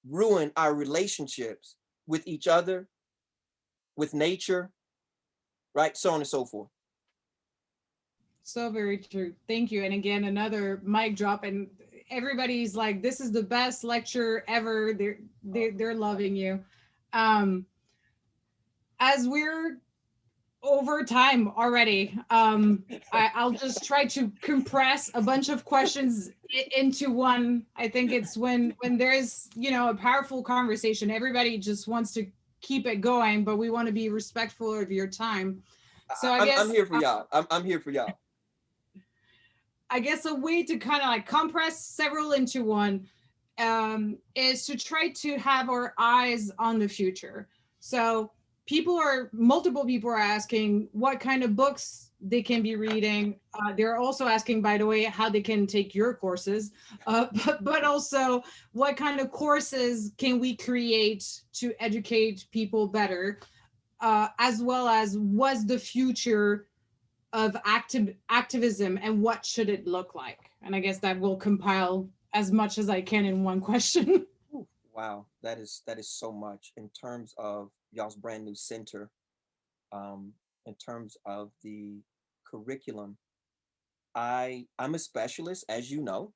ruin our relationships with each other, with nature, right? So on and so forth. So very true. Thank you. And again, another mic drop. And everybody's like, this is the best lecture ever. They're loving you. As we're over time already, I'll just try to compress a bunch of questions into one. I think it's when there's, you know, a powerful conversation, everybody just wants to keep it going, but we want to be respectful of your time. So I guess I'm here for y'all. I'm here for y'all. I guess a way to kind of like compress several into one is to try to have our eyes on the future. So multiple people are asking what kind of books they can be reading. They're also asking, by the way, how they can take your courses, but also what kind of courses can we create to educate people better, as well as what's the future of activism and what should it look like? And I guess that will compile as much as I can in one question. Wow, that is so much in terms of y'all's brand new center, in terms of the curriculum. I'm a specialist, as you know,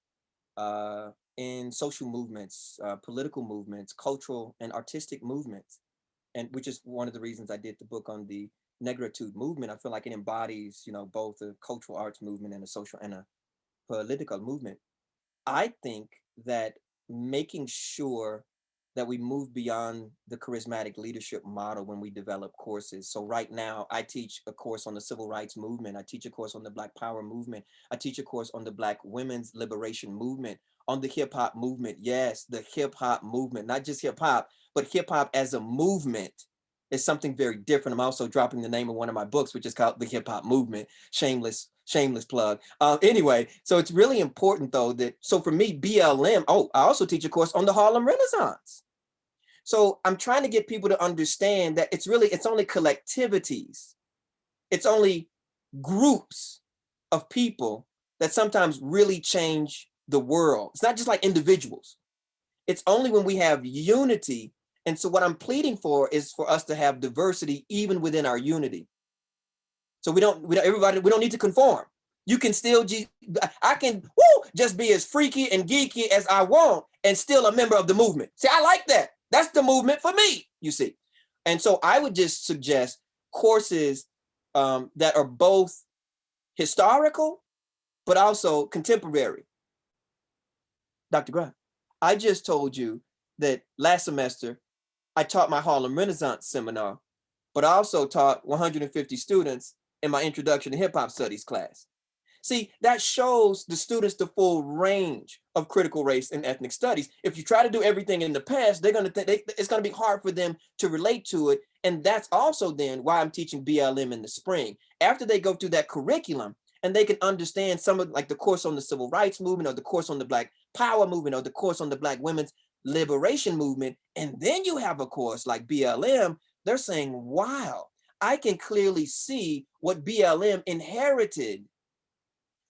in social movements, political movements, cultural and artistic movements, and which is one of the reasons I did the book on the Negritude movement. I feel like it embodies, you know, both a cultural arts movement and a social and a political movement. I think that making sure that we move beyond the charismatic leadership model when we develop courses. So right now, I teach a course on the civil rights movement. I teach a course on the Black Power movement. I teach a course on the Black women's liberation movement, on the hip hop movement. Yes, the hip hop movement, not just hip hop, but hip hop as a movement is something very different. I'm also dropping the name of one of my books, which is called The Hip Hop Movement. Shameless plug. Anyway, so it's really important though that, so for me, BLM, oh, I also teach a course on the Harlem Renaissance. So I'm trying to get people to understand that it's only collectivities. It's only groups of people that sometimes really change the world. It's not just like individuals. It's only when we have unity. And so what I'm pleading for is for us to have diversity even within our unity. So we don't need to conform. You can still, I can just be as freaky and geeky as I want and still a member of the movement. See, I like that. That's the movement for me, you see. And so I would just suggest courses that are both historical, but also contemporary. Dr. Grant, I just told you that last semester, I taught my Harlem Renaissance seminar, but I also taught 150 students in my Introduction to Hip Hop Studies class. See, that shows the students the full range of critical race and ethnic studies. If you try to do everything in the past, they're going to think it's going to be hard for them to relate to it. And that's also then why I'm teaching BLM in the spring. After they go through that curriculum and they can understand some of like the course on the civil rights movement or the course on the Black Power movement or the course on the Black women's liberation movement, and then you have a course like BLM, they're saying, wow, I can clearly see what BLM inherited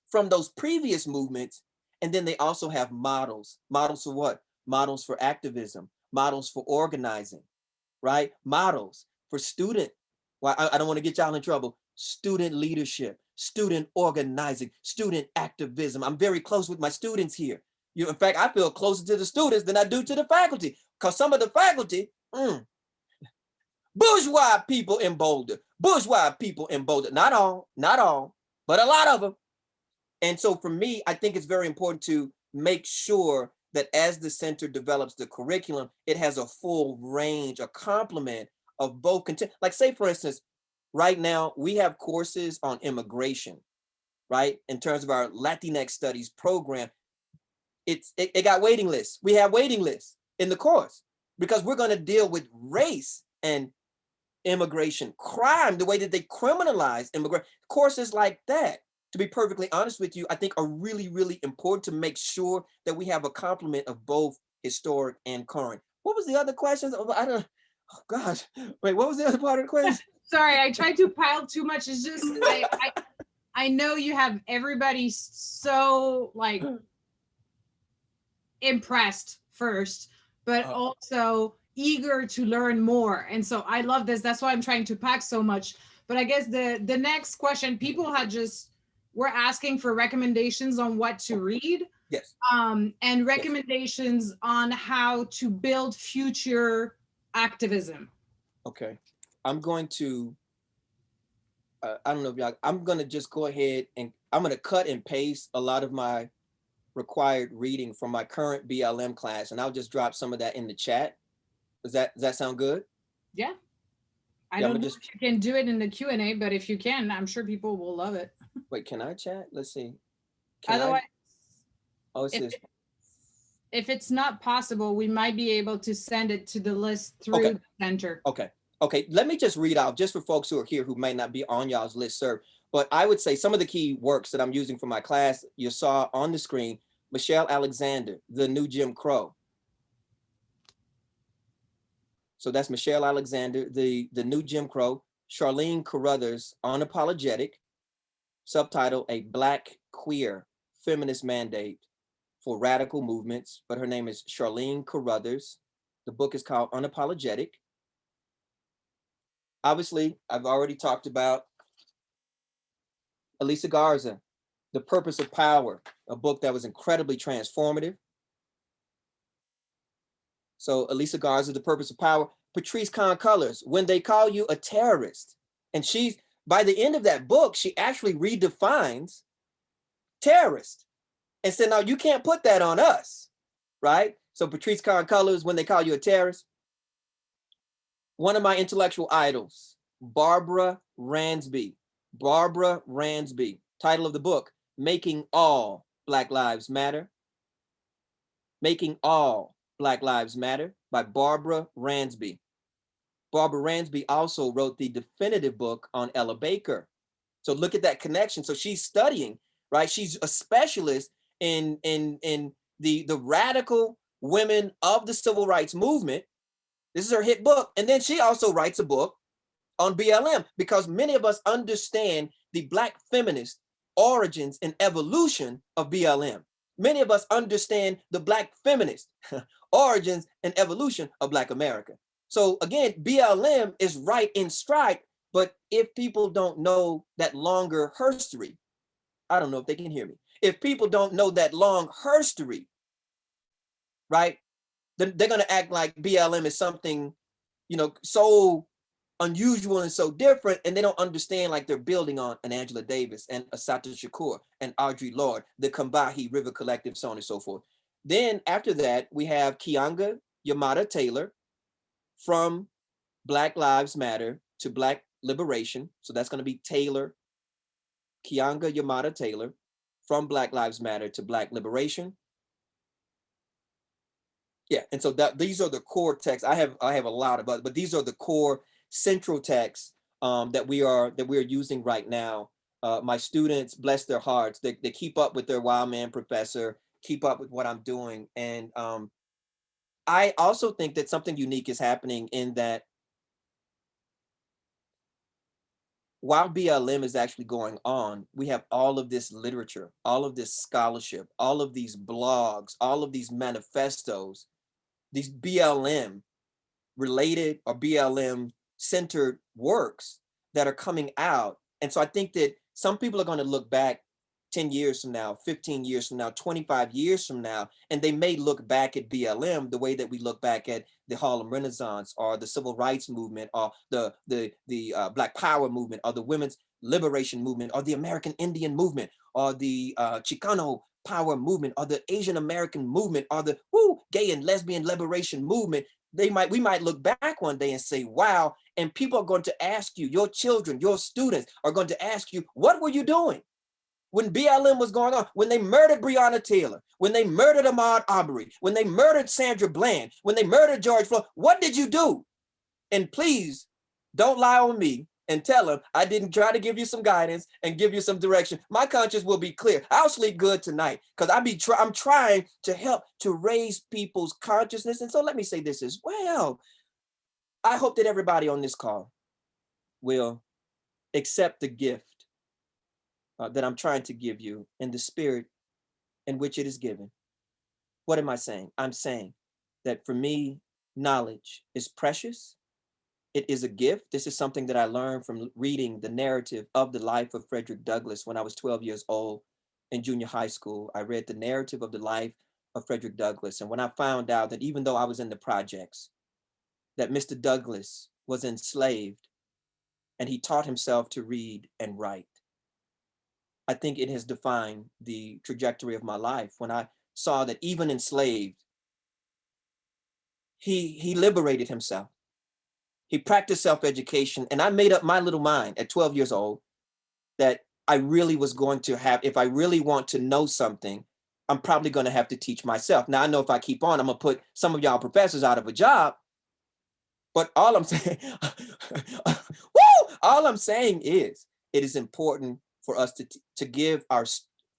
from those previous movements. And then they also have models. Models for what? Models for activism, models for organizing, right? Models for student, well, I don't want to get y'all in trouble, student leadership, student organizing, student activism. I'm very close with my students here. In fact, I feel closer to the students than I do to the faculty, because some of the faculty, bourgeois people in Boulder, not all, but a lot of them. And so for me, I think it's very important to make sure that as the center develops the curriculum, it has a full range, a complement of both content. Like say, for instance, right now we have courses on immigration, right? In terms of our Latinx studies program, it got waiting lists. We have waiting lists in the course because we're going to deal with race and immigration crime, the way that they criminalize immigration. Courses like that, to be perfectly honest with you, I think are really, really important to make sure that we have a complement of both historic and current. What was the other question? I don't, oh gosh, wait, what was the other part of the question? Sorry, I tried to pile too much. It's just, I know you have everybody so like impressed first, but also eager to learn more. And so I love this. That's why I'm trying to pack so much. But I guess the next question, people had just were asking for recommendations on what to read. Yes. And recommendations on how to build future activism. Okay. I'm going to, I don't know if y'all, I'm going to just go ahead and I'm going to cut and paste a lot of my required reading from my current BLM class, and I'll just drop some of that in the chat. Does that sound good? Yeah. I don't know if you can do it in the Q&A, but if you can, I'm sure people will love it. Wait, can I chat? Let's see. Otherwise, if it's not possible, we might be able to send it to the list through the center. Okay. Let me just read out just for folks who are here who may not be on y'all's list, sir. But I would say some of the key works that I'm using for my class, you saw on the screen, Michelle Alexander, The New Jim Crow. So that's Michelle Alexander, the New Jim Crow. Charlene Carruthers, Unapologetic. Subtitle, A Black Queer Feminist Mandate for Radical Movements, but her name is Charlene Carruthers. The book is called Unapologetic. Obviously, I've already talked about Elisa Garza, The Purpose of Power, a book that was incredibly transformative. So Elisa Garza, The Purpose of Power. Patrice Kahn-Cullors, When They Call You a Terrorist. And she's, by the end of that book, she actually redefines terrorist and said, now you can't put that on us, right? So Patrice Colors, when they call you a terrorist. One of my intellectual idols, Barbara Ransby. Barbara Ransby. Title of the book, Making All Black Lives Matter. Making All Black Lives Matter by Barbara Ransby. Barbara Ransby also wrote the definitive book on Ella Baker. So look at that connection. So she's studying, right? She's a specialist in the radical women of the civil rights movement. This is her hit book. And then she also writes a book on BLM because many of us understand the Black feminist origins and evolution of BLM. Many of us understand the Black feminist origins and evolution of Black America. So again, BLM is right in stride, but if people don't know that longer history, I don't know if they can hear me. If people don't know that long history, right, then they're gonna act like BLM is something, you know, so unusual and so different, and they don't understand like they're building on an Angela Davis and Assata Shakur and Audre Lorde, the Combahee River Collective, so on and so forth. Then after that, we have Keeanga Yamada Taylor from Black Lives Matter to Black Liberation. So that's going to be Taylor, Keeanga Yamada Taylor, from Black Lives Matter to Black Liberation. Yeah, and so these are the core texts. I have a lot of others, but these are the core central texts that we are using right now. My students, bless their hearts, they keep up with their wild man professor, keep up with what I'm doing, and I also think that something unique is happening in that while BLM is actually going on, we have all of this literature, all of this scholarship, all of these blogs, all of these manifestos, these BLM related or BLM centered works that are coming out. And so I think that some people are going to look back 10 years from now, 15 years from now, 25 years from now, and they may look back at BLM the way that we look back at the Harlem Renaissance or the Civil Rights Movement or the Black Power Movement or the Women's Liberation Movement or the American Indian Movement or the Chicano Power Movement or the Asian American Movement or the Gay and Lesbian Liberation Movement. We might look back one day and say, wow, and people are going to ask you, your children, your students are going to ask you, what were you doing when BLM was going on, when they murdered Breonna Taylor, when they murdered Ahmaud Arbery, when they murdered Sandra Bland, when they murdered George Floyd, what did you do? And please don't lie on me and tell them I didn't try to give you some guidance and give you some direction. My conscience will be clear. I'll sleep good tonight because I'm trying to help to raise people's consciousness. And so let me say this as well. I hope that everybody on this call will accept the gift that I'm trying to give you in the spirit in which it is given. What am I saying? I'm saying that for me, knowledge is precious. It is a gift. This is something that I learned from reading the narrative of the life of Frederick Douglass when I was 12 years old in junior high school. I read the narrative of the life of Frederick Douglass. And when I found out that even though I was in the projects, that Mr. Douglass was enslaved and he taught himself to read and write, I think it has defined the trajectory of my life. When I saw that even enslaved, he liberated himself. He practiced self-education, and I made up my little mind at 12 years old that I really was going to have, if I really want to know something, I'm probably going to have to teach myself. Now I know if I keep on, I'm gonna put some of y'all professors out of a job, but all I'm saying, all I'm saying is it is important for us to give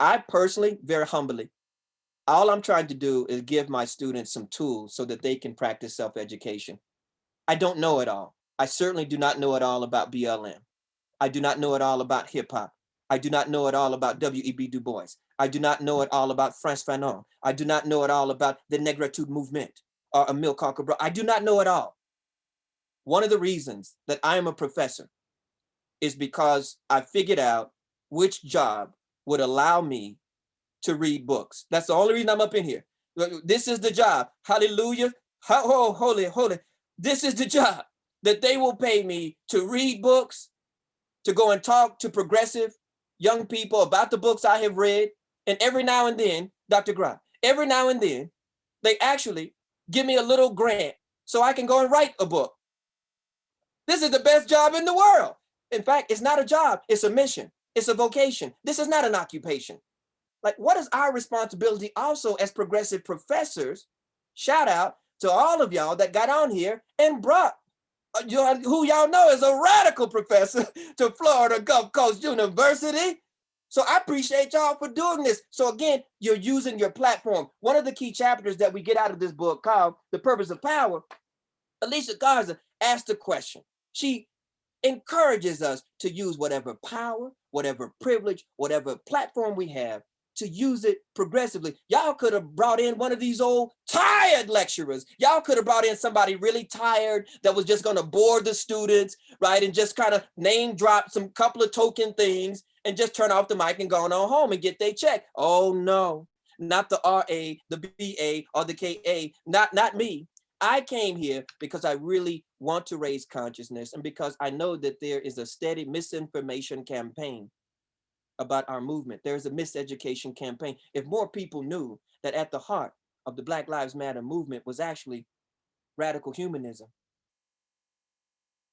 I personally, very humbly, all I'm trying to do is give my students some tools so that they can practice self-education. I don't know it all. I certainly do not know it all about BLM. I do not know it all about hip hop. I do not know it all about W.E.B. Du Bois. I do not know it all about Frantz Fanon. I do not know it all about the Negritude movement or Amilcar Cabral. I do not know it all. One of the reasons that I am a professor is because I figured out which job would allow me to read books. That's the only reason I'm up in here. This is the job. Hallelujah. Oh, holy. This is the job that they will pay me to read books, to go and talk to progressive young people about the books I have read. And every now and then, Dr. Grant, every now and then, They actually give me a little grant so I can go and write a book. This is the best job in the world. In fact, it's not a job, it's a mission, it's a vocation. This is not an occupation. Like, what is our responsibility also as progressive professors? Shout out to all of y'all that got on here and brought who y'all know is a radical professor to Florida Gulf Coast University. So I appreciate y'all for doing this. So again, you're using your platform. One of the key chapters that we get out of this book called The Purpose of Power, Alicia Garza asked a question. She encourages us to use whatever power, whatever privilege, whatever platform we have, to use it progressively. Y'all could have brought in one of these old tired lecturers. Y'all could have brought in somebody really tired that was just gonna bore the students, right? And just kind of name drop some couple of token things and just turn off the mic and go on home and get their check. Oh no, not the RA, the BA, or the KA, not me. I came here because I really want to raise consciousness and because I know that there is a steady misinformation campaign about our movement. There's a miseducation campaign. If more people knew that at the heart of the Black Lives Matter movement was actually radical humanism,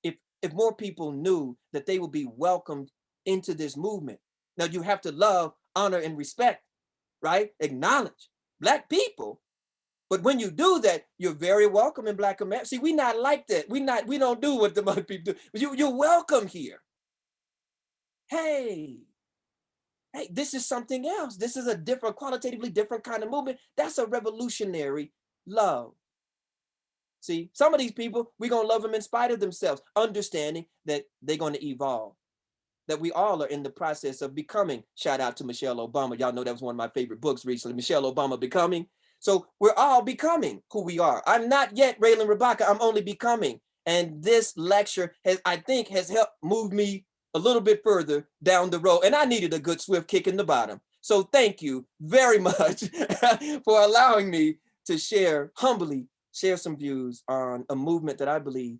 if more people knew that they would be welcomed into this movement. Now you have to love, honor, and respect, right? Acknowledge Black people. But when you do that, you're very welcome in Black America. See, we not like that. We don't do what the other people do. You're welcome here. Hey, this is something else. This is a different, qualitatively different kind of movement. That's a revolutionary love. See, some of these people, we're going to love them in spite of themselves, understanding that they're going to evolve, that we all are in the process of becoming. Shout out to Michelle Obama. Y'all know that was one of my favorite books recently, Michelle Obama, Becoming. So we're all becoming who we are. I'm not yet Reiland Rabaka, I'm only becoming. And this lecture I think has helped move me a little bit further down the road. And I needed a good swift kick in the bottom. So thank you very much for allowing me to humbly share some views on a movement that I believe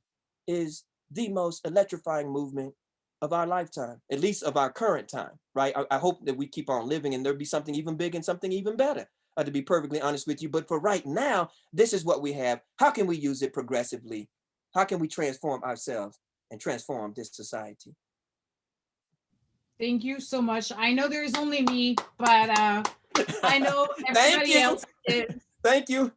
is the most electrifying movement of our lifetime, at least of our current time, right? I hope that we keep on living and there'll be something even big and something even better, to be perfectly honest with you. But for right now, this is what we have. How can we use it progressively? How can we transform ourselves and transform this society? Thank you so much. I know there's only me, but I know everybody else is. Thank you.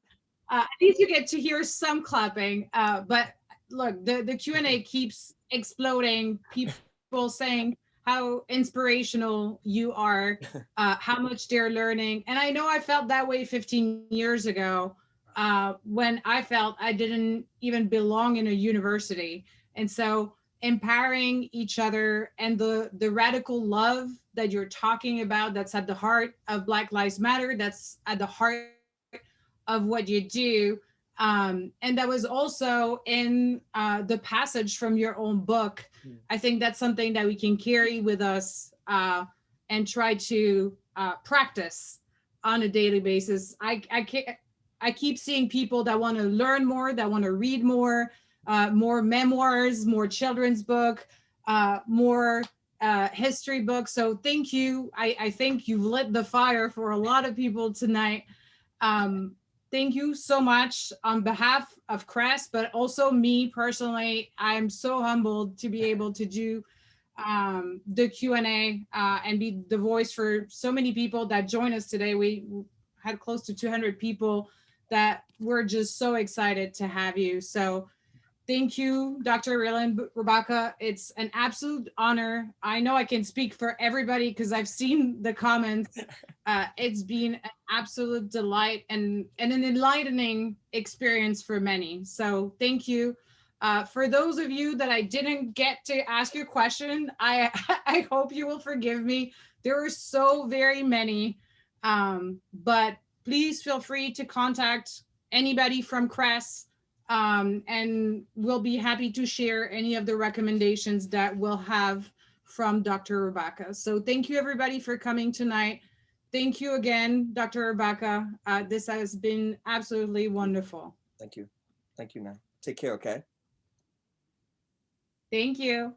At least you get to hear some clapping. But look, the Q&A keeps exploding. People saying how inspirational you are, how much they're learning. And I know I felt that way 15 years ago when I felt I didn't even belong in a university. And so empowering each other and the radical love that you're talking about, that's at the heart of Black Lives Matter, that's at the heart of what you do. And that was also in the passage from your own book. I think that's something that we can carry with us and try to practice on a daily basis. I keep seeing people that want to learn more, that want to read more memoirs, more children's book, more history books. So thank you. I think you've lit the fire for a lot of people tonight. Thank you so much on behalf of CRES, but also me personally. I'm so humbled to be able to do the Q&A and be the voice for so many people that joined us today. We had close to 200 people that were just so excited to have you. So thank you, Dr. Reiland Rabaka. It's an absolute honor. I know I can speak for everybody because I've seen the comments. It's been an absolute delight and an enlightening experience for many. So thank you. For those of you that I didn't get to ask your question, I hope you will forgive me. There are so very many, but please feel free to contact anybody from CRES. And we'll be happy to share any of the recommendations that we'll have from Dr. Rabaka. So thank you everybody for coming tonight. Thank you again, Dr. Rabaka. This has been absolutely wonderful. Thank you. Thank you now. Take care, okay? Thank you.